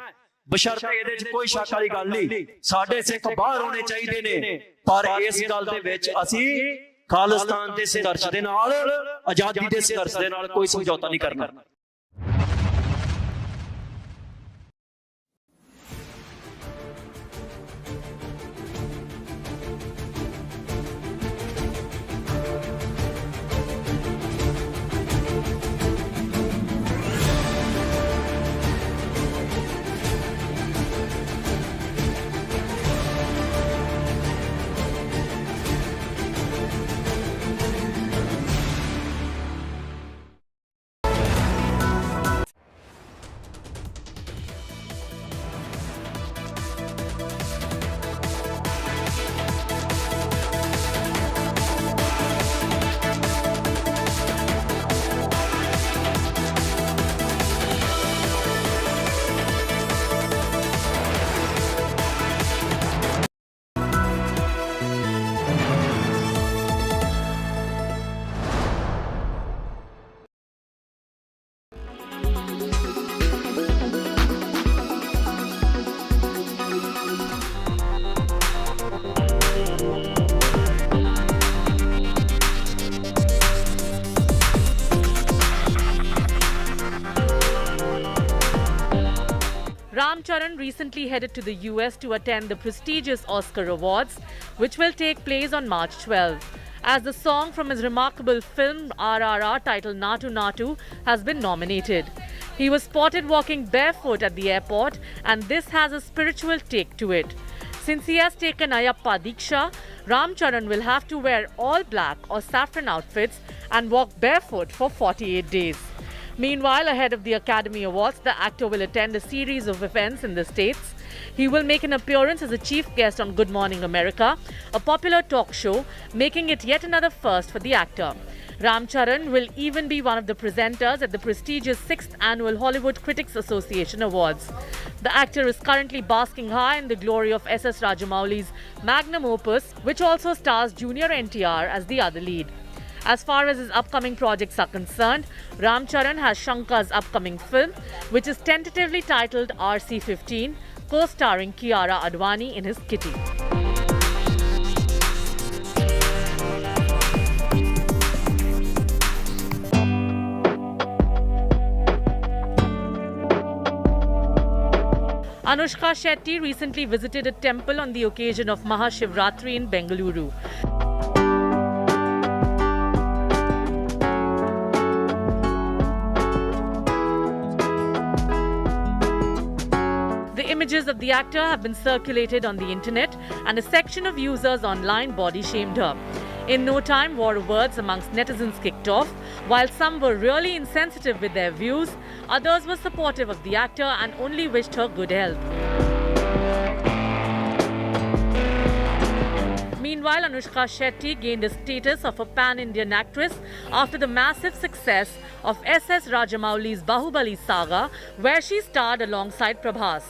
ਬਸ਼ਰਤੇ ਇਹਦੇ ਵਿੱਚ ਕੋਈ ਸ਼ੱਕ ਵਾਲੀ ਗੱਲ ਨਹੀਂ ਸਾਡੇ ਸਿੱਖ ਬਾਹਰ ਹੋਣੇ ਚਾਹੀਦੇ ਨੇ ਪਰ ਇਸ ਗੱਲ ਦੇ ਵਿੱਚ ਅਸੀਂ ਖਾਲਿਸਤਾਨ ਦੇ ਸੰਘਰਸ਼ ਦੇ ਨਾਲ ਆਜ਼ਾਦੀ ਦੇ ਸੰਘਰਸ਼ ਦੇ ਨਾਲ ਕੋਈ ਸਮਝੌਤਾ ਨਹੀਂ ਕਰਨਾ। Charan recently headed to the US to attend the prestigious Oscar Awards, which will take place on March 12, as the song from his remarkable film RRR titled Natu Natu has been nominated. He was spotted walking barefoot at the airport, and this has a spiritual take to it. Since he has taken Ayappa Diksha, Ram Charan will have to wear all black or saffron outfits and walk barefoot for 48 days. Meanwhile, ahead of the Academy Awards, the actor will attend a series of events in the States. He will make an appearance as a chief guest on Good Morning America, a popular talk show, making it yet another first for the actor. Ram Charan will even be one of the presenters at the prestigious 6th Annual Hollywood Critics Association Awards. The actor is currently basking high in the glory of S.S. Rajamouli's magnum opus, which also stars Junior NTR as the other lead. As far as his upcoming projects are concerned, Ram Charan has Shankar's upcoming film, which is tentatively titled RC-15, co-starring Kiara Advani in his kitty. Anushka Shetty recently visited a temple on the occasion of Mahashivratri in Bengaluru. The images of the actor have been circulated on the internet, and a section of users online body-shamed her. In no time, war of words amongst netizens kicked off. While some were really insensitive with their views, others were supportive of the actor and only wished her good health. Meanwhile, Anushka Shetty gained the status of a pan-Indian actress after the massive success of S.S. Rajamouli's Bahubali saga, where she starred alongside Prabhas.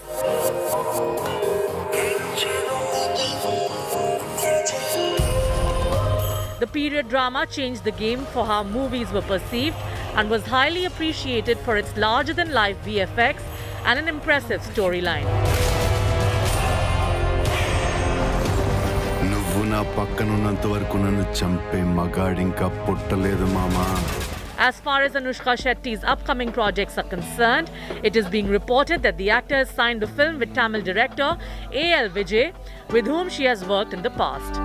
The period drama changed the game for how movies were perceived and was highly appreciated for its larger-than-life VFX and an impressive storyline. As far as Anushka Shetty's upcoming projects are concerned, it is being reported that the actor has signed the film with Tamil director A.L. Vijay, with whom she has worked in the past.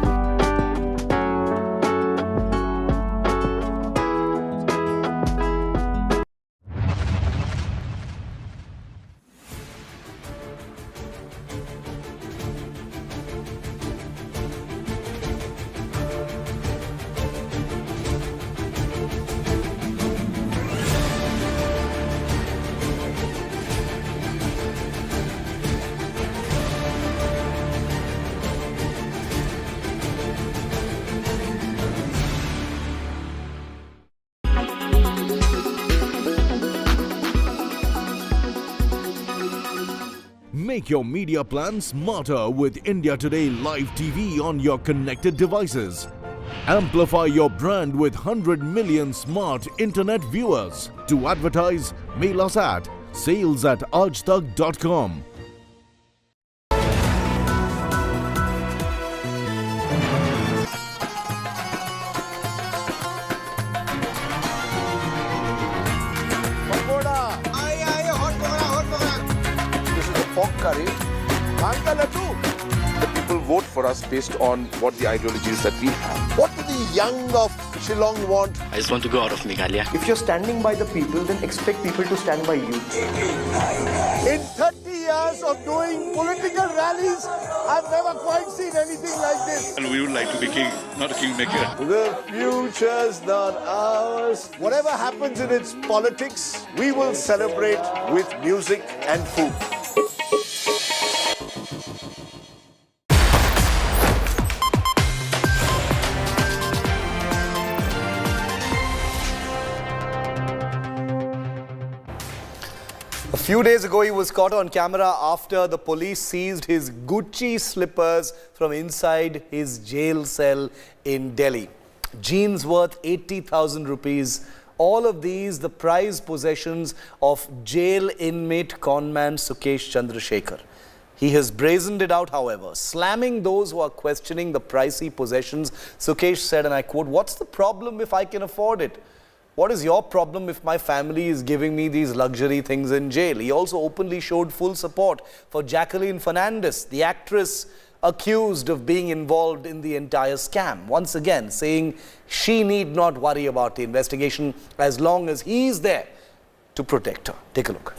Make your media plan smarter with India Today Live TV on your connected devices. Amplify your brand with 100 million smart internet viewers. To advertise, mail us at sales@aajtak.com. Pork curry. The people vote for us based on what the ideologies that we have. What do the young of Shillong want? I just want to go out of Meghalaya. If you're standing by the people, then expect people to stand by you. In 30 years of doing political rallies, I've never quite seen anything like this. And we would like to be king, not a kingmaker. The future's not ours. Whatever happens in its politics, we will celebrate with music and food. A few days ago, he was caught on camera after the police seized his Gucci slippers from inside his jail cell in Delhi. Jeans worth 80,000 rupees. All of these, the prized possessions of jail inmate Conman Sukesh Chandrasekhar. He has brazened it out, however, slamming those who are questioning the pricey possessions. Sukesh said, and I quote, "What's the problem if I can afford it? What is your problem if my family is giving me these luxury things in jail?" He also openly showed full support for Jacqueline Fernandez, the actress accused of being involved in the entire scam. Once again, saying she need not worry about the investigation as long as he is there to protect her. Take a look.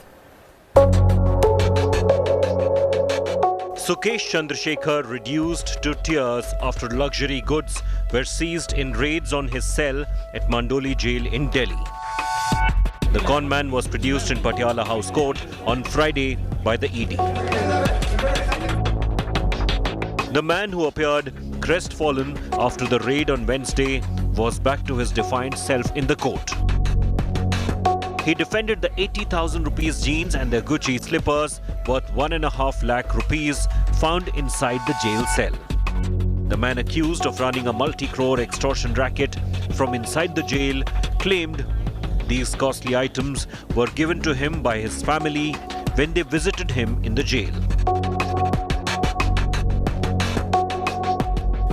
Sukesh Chandrasekhar reduced to tears after luxury goods were seized in raids on his cell at Mandoli jail in Delhi. The conman was produced in Patiala House Court on Friday by the ED. The man, who appeared crestfallen after the raid on Wednesday, was back to his defiant self in the court. He defended the 80,000 rupees jeans and their Gucci slippers worth 1.5 lakh rupees found inside the jail cell. The man accused of running a multi-crore extortion racket from inside the jail claimed these costly items were given to him by his family when they visited him in the jail.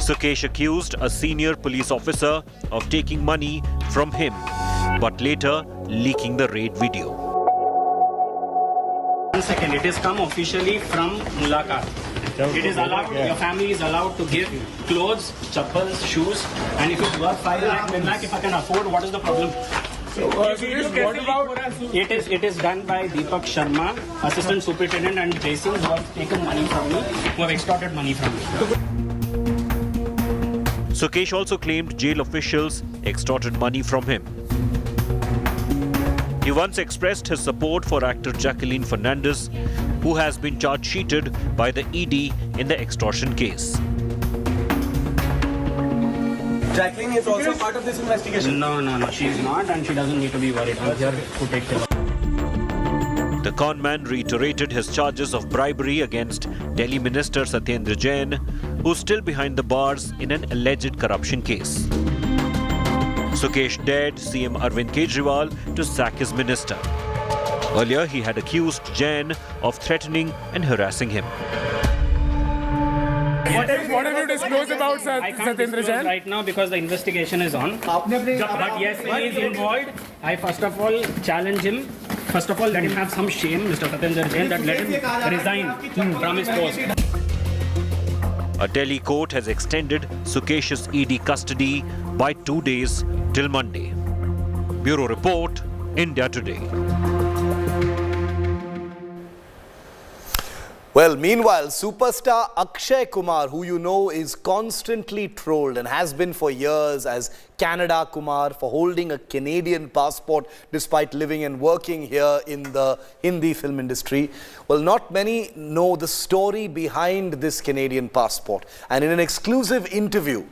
Sukesh accused a senior police officer of taking money from him, but later leaking the raid video. 1 second, it has come officially from Mulaqat. It is allowed, your family is allowed to give clothes, chappals, shoes, and if it's worth 5 lakh, 10 lakh, if I can afford, what is the problem? It is done by Deepak Sharma, Assistant Superintendent, and Jason, who have taken money from me, who have extorted money from me. Sukesh also claimed jail officials extorted money from him. He once expressed his support for actor Jacqueline Fernandez, who has been charge-sheeted by the ED in the extortion case. Jacqueline is also part of this investigation. No, she's not, and she doesn't need to be worried. I'm here to take care. The conman reiterated his charges of bribery against Delhi Minister Satyendra Jain, who's still behind the bars in an alleged corruption case. Sukesh dared CM Arvind Kejriwal to sack his minister. Earlier, he had accused Jain of threatening and harassing him. What have you disclosed about Satyendra Jain? Right now because the investigation is on. But yes, he is involved. I first of all challenge him. First of all, let him have some shame, Mr. Satyendra Jain, that let him resign from his post. A Delhi court has extended Sukesh's ED custody by 2 days till Monday. Bureau Report, India Today. Well, meanwhile, superstar Akshay Kumar, who you know is constantly trolled and has been for years as Canada Kumar for holding a Canadian passport despite living and working here in the Hindi film industry. Well, not many know the story behind this Canadian passport. And in an exclusive interview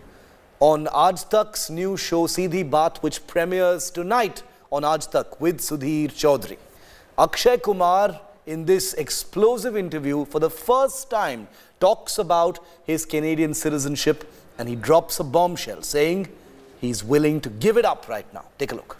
on Aaj Tak's new show Seedhi Baat, which premieres tonight on Aaj Tak with Sudhir Chaudhary, Akshay Kumar, in this explosive interview, for the first time, talks about his Canadian citizenship, and he drops a bombshell saying he's willing to give it up right now. Take a look.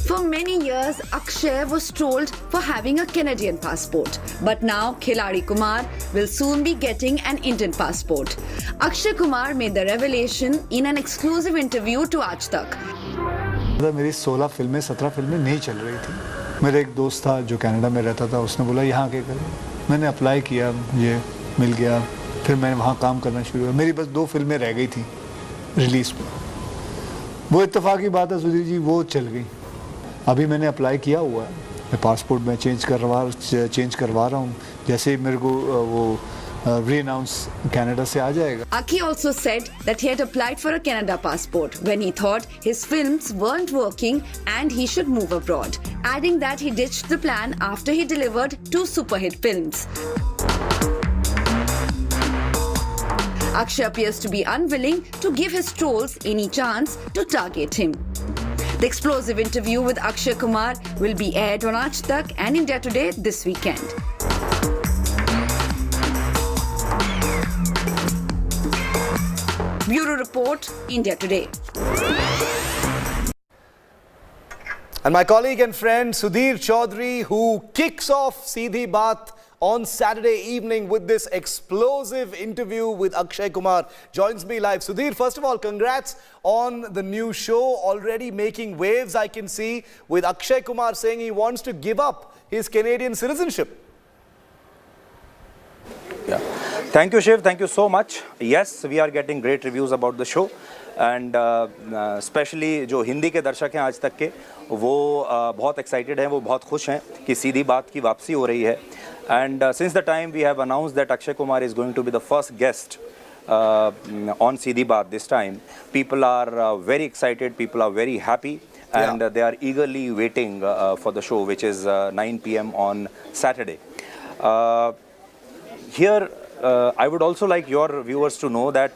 For many years, Akshay was trolled for having a Canadian passport. But now, Khiladi Kumar will soon be getting an Indian passport. Akshay Kumar made the revelation in an exclusive interview to Aaj Tak. मेरी 16 फिल्में 17 फिल्में नहीं चल रही थी। मेरा एक दोस्त था जो कनाडा में रहता था, उसने बोला यहाँ आके कर। मैंने अप्लाई किया, ये मिल गया, फिर मैंने वहाँ काम करना शुरू किया। मेरी बस 2 फिल्में रह गई थी रिलीज पर। वो इत्तेफाकी बात है सुधीर जी, वो चल गई। अभी मैंने अप्लाई किया हुआ है, मैं पासपोर्ट में चेंज करवा रहा हूँ, जैसे ही मेरे को वो re-announce Canada से आ जाएगा. Aki also said that he had applied for a Canada passport when he thought his films weren't working and he should move abroad, adding that he ditched the plan after he delivered 2 super-hit films. Akshay appears to be unwilling to give his trolls any chance to target him. The explosive interview with Akshay Kumar will be aired on Aaj Tak and India Today this weekend. Bureau Report, India Today. And my colleague and friend Sudhir Chaudhary, who kicks off Seedhi Baat on Saturday evening with this explosive interview with Akshay Kumar, joins me live. Sudhir, first of all, congrats on the new show, already making waves, I can see, with Akshay Kumar saying he wants to give up his Canadian citizenship. Yeah. Thank you, Shiv. Thank you so much. Yes, we are getting great reviews about the show. And especially जो हिंदी के दर्शक हैं आज तक के, वो बहुत excited हैं, वो बहुत खुश हैं कि सीधी बात की वापसी हो रही है. And since the time we have announced that Akshay Kumar is going to be the first guest on Seedhi Baat this time, people are very excited, people are very happy, and they are eagerly waiting for the show, which is 9 p.m. on Saturday. Here, I would also like your viewers to know that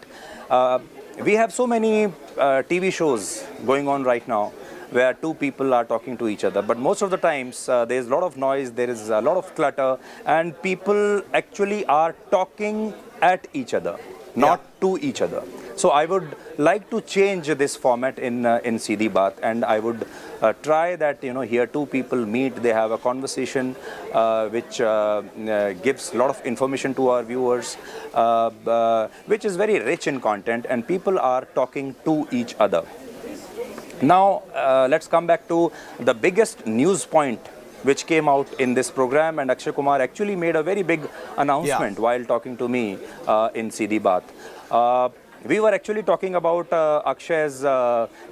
we have so many TV shows going on right now where 2 people are talking to each other. But most of the times, there is a lot of noise, there is a lot of clutter, and people actually are talking at each other, not to each other. So I would like to change this format in Seedhi Baat, and I would try that, you know, here 2 people meet, they have a conversation which gives a lot of information to our viewers, which is very rich in content, and people are talking to each other. Now, let's come back to the biggest news point which came out in this program, and Akshay Kumar actually made a very big announcement while talking to me in Seedhi Baat. We were actually talking about Akshay's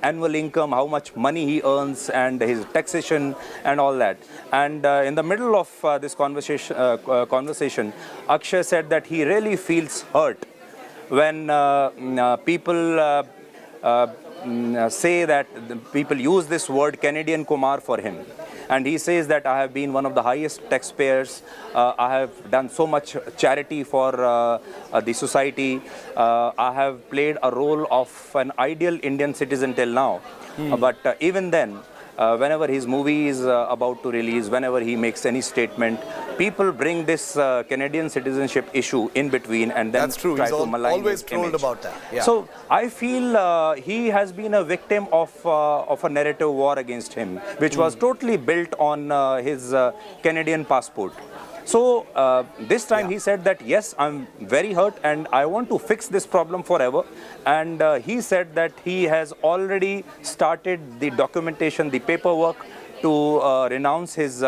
annual income, how much money he earns, and his taxation and all that. And in the middle of this conversation, Akshay said that he really feels hurt when people say that the people use this word Canadian Kumar for him. And he says that I have been one of the highest taxpayers. I have done so much charity for the society. I have played a role of an ideal Indian citizen till now. But even then, whenever his movie is about to release, whenever he makes any statement, people bring this Canadian citizenship issue in between and then try to malign always his trolled image. about that. Yeah. So I feel he has been a victim of a narrative war against him, which was totally built on his Canadian passport. So this time he said that, yes, I'm very hurt and I want to fix this problem forever. And he said that he has already started the documentation, the paperwork to renounce his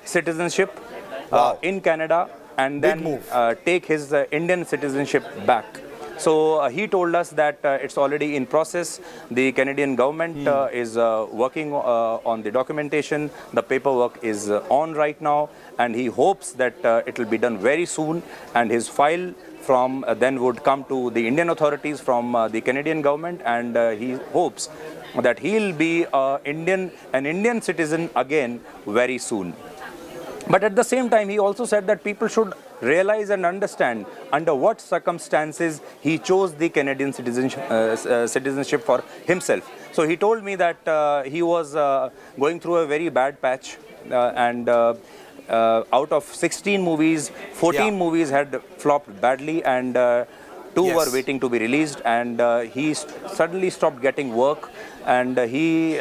citizenship in Canada and then take his Indian citizenship back. So he told us that it's already in process. The Canadian government is working on the documentation. The paperwork is on right now, and he hopes that it will be done very soon. And his file from then would come to the Indian authorities from the Canadian government, and he hopes that he'll be an Indian citizen again very soon. But at the same time, he also said that people should realize and understand under what circumstances he chose the Canadian citizenship for himself. So he told me that he was going through a very bad patch and out of 16 movies, 14 movies had flopped badly and 2 were waiting to be released, and he suddenly stopped getting work, and he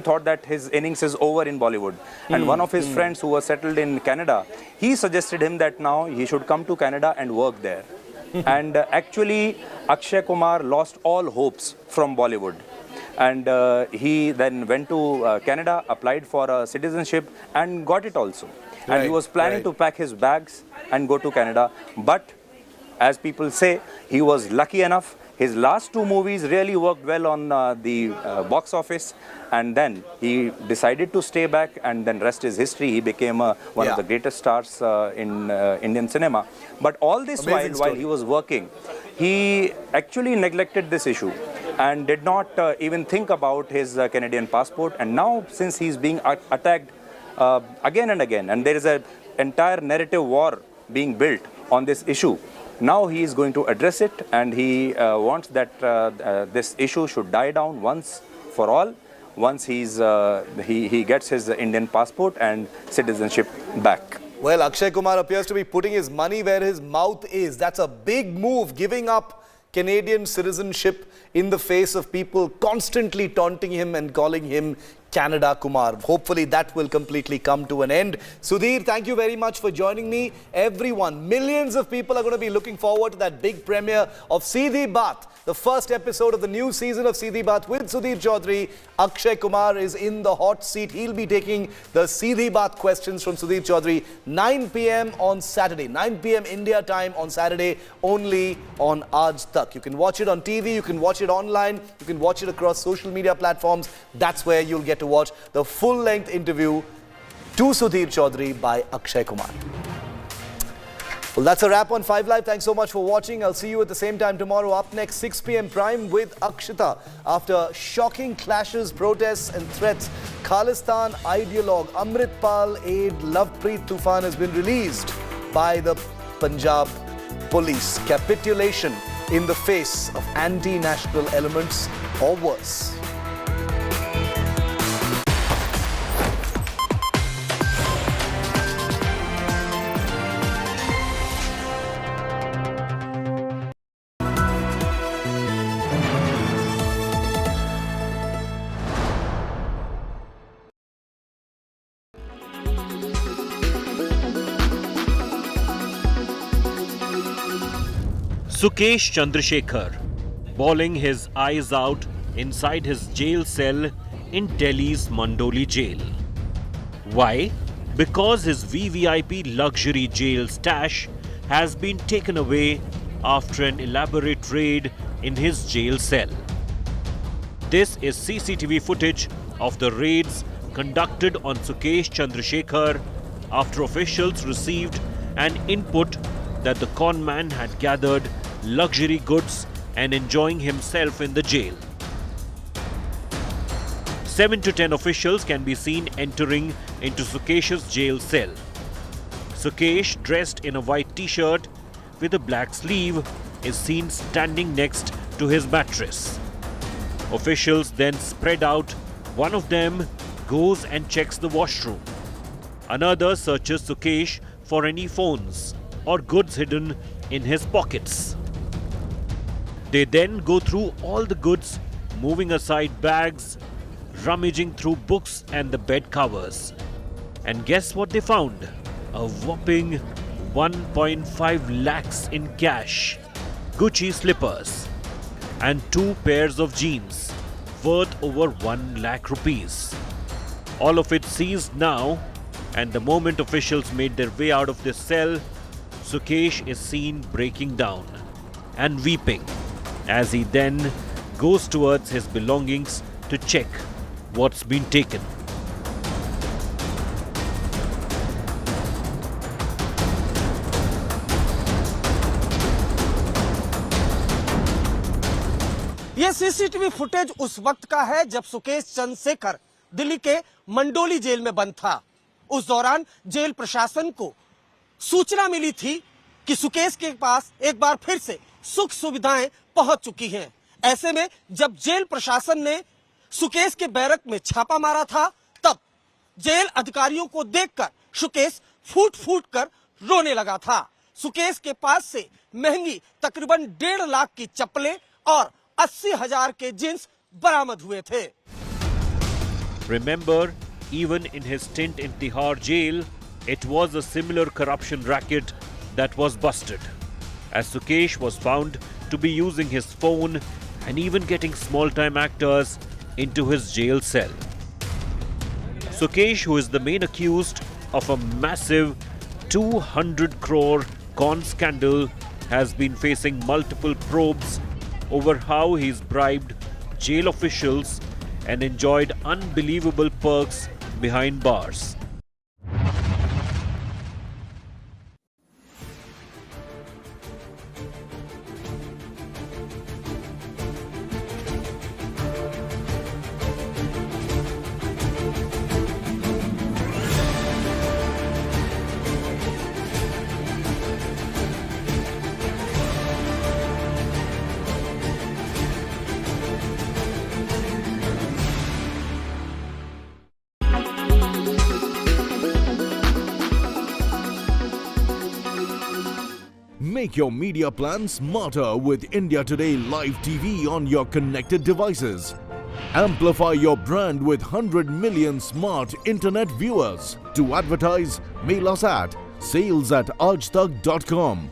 thought that his innings is over in Bollywood. And one of his friends who was settled in Canada, he suggested him that now he should come to Canada and work there. And actually, Akshay Kumar lost all hopes from Bollywood. And he then went to Canada, applied for citizenship and got it also. And he was planning to pack his bags and go to Canada. But as people say, he was lucky enough. His last 2 movies really worked well on the box office, and then he decided to stay back, and then rest is history. He became one of the greatest stars in Indian cinema. But all this while he was working, he actually neglected this issue and did not even think about his Canadian passport. And now, since he's being attacked again and again, and there is an entire narrative war being built on this issue, now he is going to address it, and he wants that this issue should die down once for all, once he gets his Indian passport and citizenship back. Well, Akshay Kumar appears to be putting his money where his mouth is. That's a big move, giving up Canadian citizenship in the face of people constantly taunting him and calling him Canada Kumar. Hopefully that will completely come to an end. Sudhir, thank you very much for joining me. Everyone, millions of people are going to be looking forward to that big premiere of Seedhi Baat, the first episode of the new season of Seedhi Baat with Sudhir Chaudhary. Akshay Kumar is in the hot seat. He'll be taking the Seedhi Baat questions from Sudhir Chaudhary 9 p.m. on Saturday. 9 p.m. India time on Saturday, only on Aaj Tak. You can watch it on TV, you can watch it online, you can watch it across social media platforms. That's where you'll get to watch the full-length interview to Sudhir Chaudhary by Akshay Kumar. Well, that's a wrap on 5 Live. Thanks so much for watching. I'll see you at the same time tomorrow. Up next, 6 p.m. Prime with Akshita. After shocking clashes, protests and threats, Khalistan ideologue Amritpal aide Lovepreet Tufan has been released by the Punjab police. Capitulation in the face of anti-national elements, or worse. Sukesh Chandrasekhar, bawling his eyes out inside his jail cell in Delhi's Mandoli jail. Why? Because his VVIP luxury jail stash has been taken away after an elaborate raid in his jail cell. This is CCTV footage of the raids conducted on Sukesh Chandrasekhar after officials received an input that the conman had gathered luxury goods and enjoying himself in the jail. 7 to 10 officials can be seen entering into Sukesh's jail cell. Sukesh, dressed in a white t-shirt with a black sleeve, is seen standing next to his mattress. Officials then spread out. One of them goes and checks the washroom. Another searches Sukesh for any phones or goods hidden in his pockets. They then go through all the goods, moving aside bags, rummaging through books and the bed covers. And guess what they found? A whopping 1.5 lakhs in cash, Gucci slippers, and 2 pairs of jeans worth over 1 lakh rupees. All of it seized now, and the moment officials made their way out of this cell, Sukesh is seen breaking down and weeping as he then goes towards his belongings to check what's been taken. ये CCTV footage उस वक्त का है जब सुकेश चंद्रशेखर दिल्ली के Mandoli jail में बंद था। उस दौरान जेल प्रशासन को सूचना मिली थी कि सुकेश के पास एक बार फिर से सुख सुविधाएं पहुंच चुकी हैं। ऐसे में जब जेल प्रशासन ने सुकेश के बैरक में छापा मारा था, तब जेल अधिकारियों को देखकर सुकेश फूट फूट कर रोने लगा था। सुकेश के पास से महंगी तकरीबन 1.5 लाख की चप्पलें और 80,000 के जींस बरामद हुए थे। Remember, even in his stint in Tihar jail, it was a similar corruption racket that was busted, as Sukesh was found to be using his phone and even getting small-time actors into his jail cell. Sukesh, who is the main accused of a massive 200 crore con scandal, has been facing multiple probes over how he's bribed jail officials and enjoyed unbelievable perks behind bars. Make your media plan smarter with India Today Live TV on your connected devices. Amplify your brand with 100 million smart internet viewers. To advertise, mail us at sales@aajtak.com.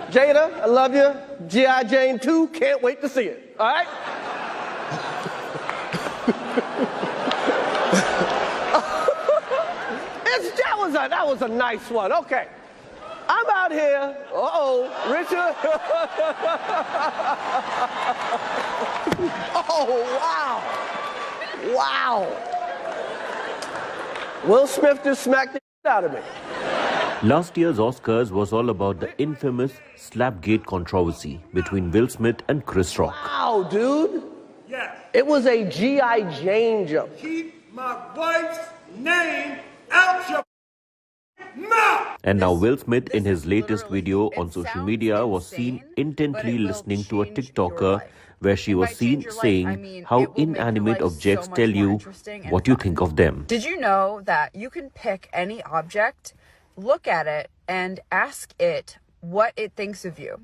Jada, I love you. G.I. Jane 2, can't wait to see it. All right? That was a nice one. Okay. I'm out here. Richard. Oh, wow. Wow. Will Smith just smacked the shit out of me. Last year's Oscars was all about the infamous Slapgate controversy between Will Smith and Chris Rock. Wow, dude. Yes. It was a G.I. Jane jump. Keep my wife's name out your mouth. And now Will Smith, in his latest video on social media, was seen intently listening to a TikToker where she was seen saying how inanimate objects tell you what you think of them. Did you know that you can pick any object, look at it, and ask it what it thinks of you?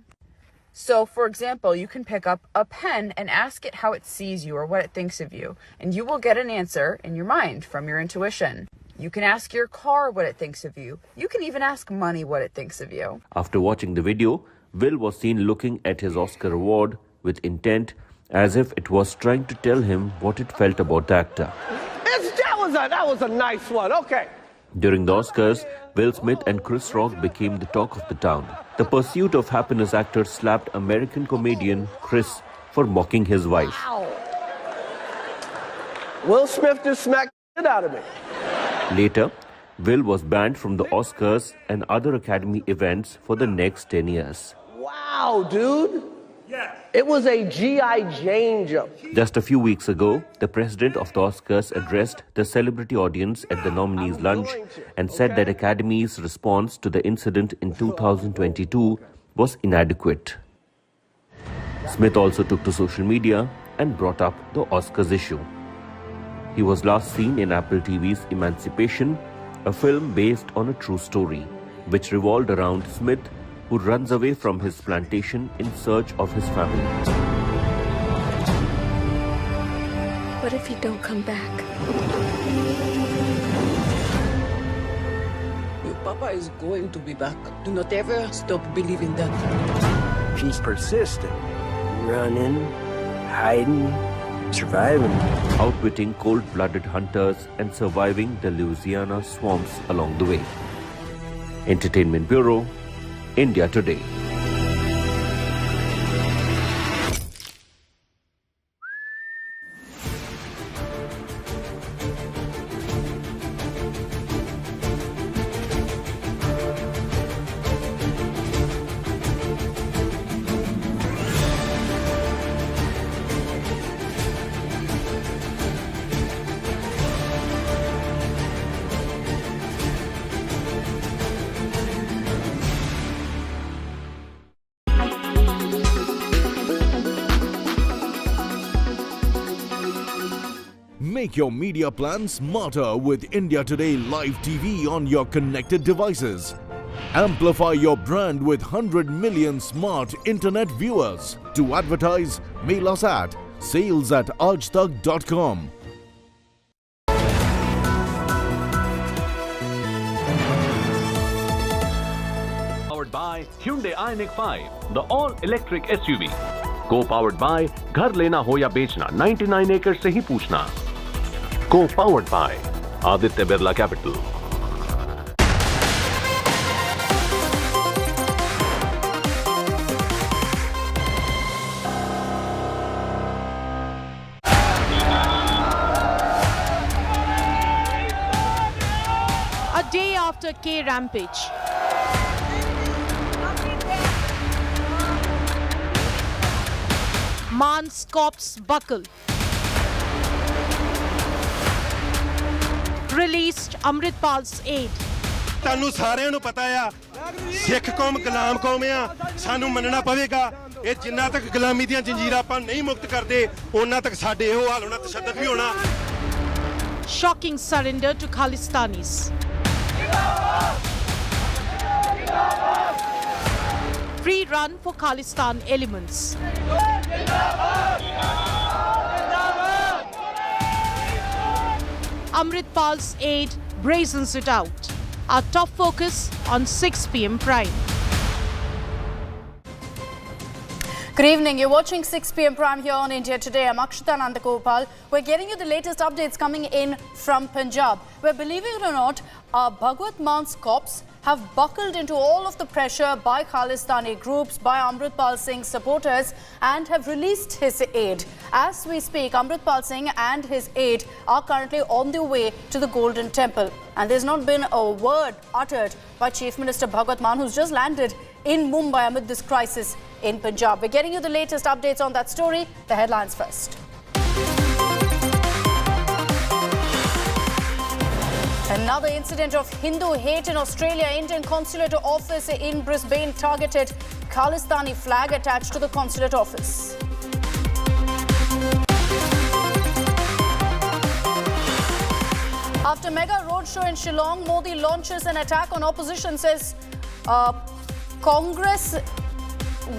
So, for example, you can pick up a pen and ask it how it sees you or what it thinks of you, and you will get an answer in your mind from your intuition. You can ask your car what it thinks of you. You can even ask money what it thinks of you. After watching the video, Will was seen looking at his Oscar award with intent, as if it was trying to tell him what it felt about the actor. That was a nice one. Okay. During the Oscars, Will Smith and Chris Rock became the talk of the town. The Pursuit of Happiness actor slapped American comedian Chris for mocking his wife. Ow. Will Smith just smacked the shit out of me. Later, Will was banned from the Oscars and other Academy events for the next 10 years. Wow, dude. It was a G.I. Jane jump. Just a few weeks ago, the president of the Oscars addressed the celebrity audience at the nominees' lunch and said that Academy's response to the incident in 2022 was inadequate. Smith also took to social media and brought up the Oscars issue. He was last seen in Apple TV's Emancipation, a film based on a true story, which revolved around Smith, who runs away from his plantation in search of his family. What if you don't come back? Your papa is going to be back. Do not ever stop believing that. She's persistent. Running, hiding, surviving. Outwitting cold-blooded hunters and surviving the Louisiana swamps along the way. Entertainment Bureau, India Today. Make your media plan smarter with India Today Live TV on your connected devices. Amplify your brand with 100 million smart internet viewers. To advertise, mail us at sales@aajtak.com. Powered by Hyundai Ioniq 5, the all-electric SUV. Co-powered by घर लेना हो या बेचना 99 acres से ही पूछना. Co-powered by Aditya Birla Capital. A day after K rampage. Man's corpse buckle. Released Amritpal's aid. ਤੁਹਾਨੂੰ ਸਾਰਿਆਂ ਨੂੰ ਪਤਾ ਆ ਸਿੱਖ ਕੌਮ ਗੁਲਾਮ ਕੌਮ ਆ ਸਾਨੂੰ ਮੰਨਣਾ ਪਵੇਗਾ ਇਹ ਜਿੰਨਾ ਤੱਕ ਗੁਲਾਮੀ ਦੀਆਂ ਜੰਜੀਰਾਂ ਆਪਾਂ ਨਹੀਂ ਮੁਕਤ ਕਰਦੇ ਉਹਨਾਂ ਤੱਕ ਸਾਡੇ ਇਹੋ ਹਾਲ ਹੋਣਾ ਤਸ਼ੱਦਦ ਵੀ ਹੋਣਾ. Shocking surrender to Khalistanis. Free run for Khalistan elements. Amritpal's aide brazens it out. Our top focus on 6 p.m. Prime. Good evening. You're watching 6 p.m. Prime here on India Today. I'm Akshita Nandagopal. We're getting you the latest updates coming in from Punjab, where, believe it or not, Bhagwat Man's corpse have buckled into all of the pressure by Khalistani groups, by Amritpal Singh's supporters, and have released his aid. As we speak, Amritpal Singh and his aide are currently on their way to the Golden Temple. And there's not been a word uttered by Chief Minister Bhagwat Mann, who's just landed in Mumbai amid this crisis in Punjab. We're getting you the latest updates on that story. The headlines first. Another incident of Hindu hate in Australia. Indian consulate office in Brisbane targeted. Khalistani flag attached to the consulate office. After mega roadshow in Shillong, Modi launches an attack on opposition, says Congress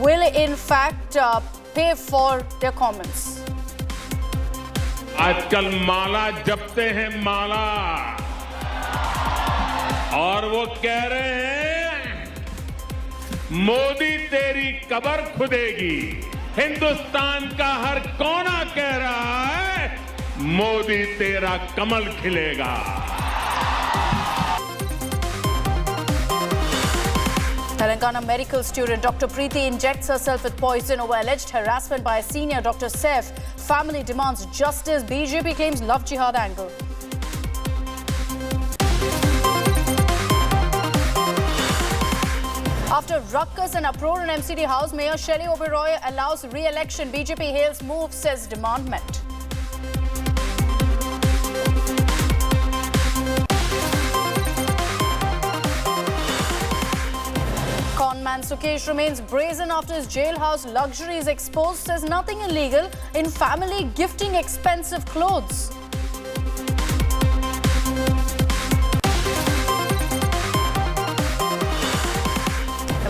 will in fact pay for their comments. आजकल माला जपते हैं माला और वो कह रहे हैं मोदी तेरी cover खुदेगी। Hindustan का हर कोना कह रहा है मोदी तेरा कमल खिलेगा। Telangana medical student Dr. Preeti injects herself with poison over alleged harassment by a senior Dr. Saif. Family demands justice. BJP claims love jihad angle. After ruckus and uproar in MCD House, Mayor Shelley Oberoi allows re-election. BJP hails move, says demand met. Conman Sukesh remains brazen after his jailhouse luxuries exposed, says nothing illegal in family gifting expensive clothes.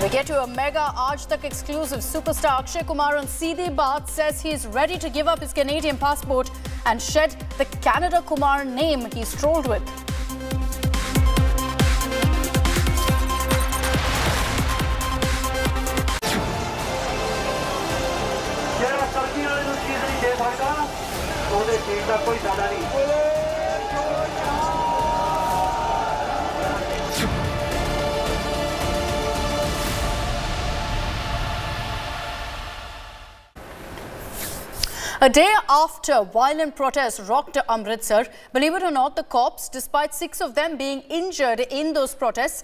We get to a mega Aaj Tak exclusive. Superstar Akshay Kumar on Seedhi Baat says he is ready to give up his Canadian passport and shed the Canada Kumar name he strolled with. A day after violent protests rocked Amritsar, believe it or not, the cops, despite 6 of them being injured in those protests,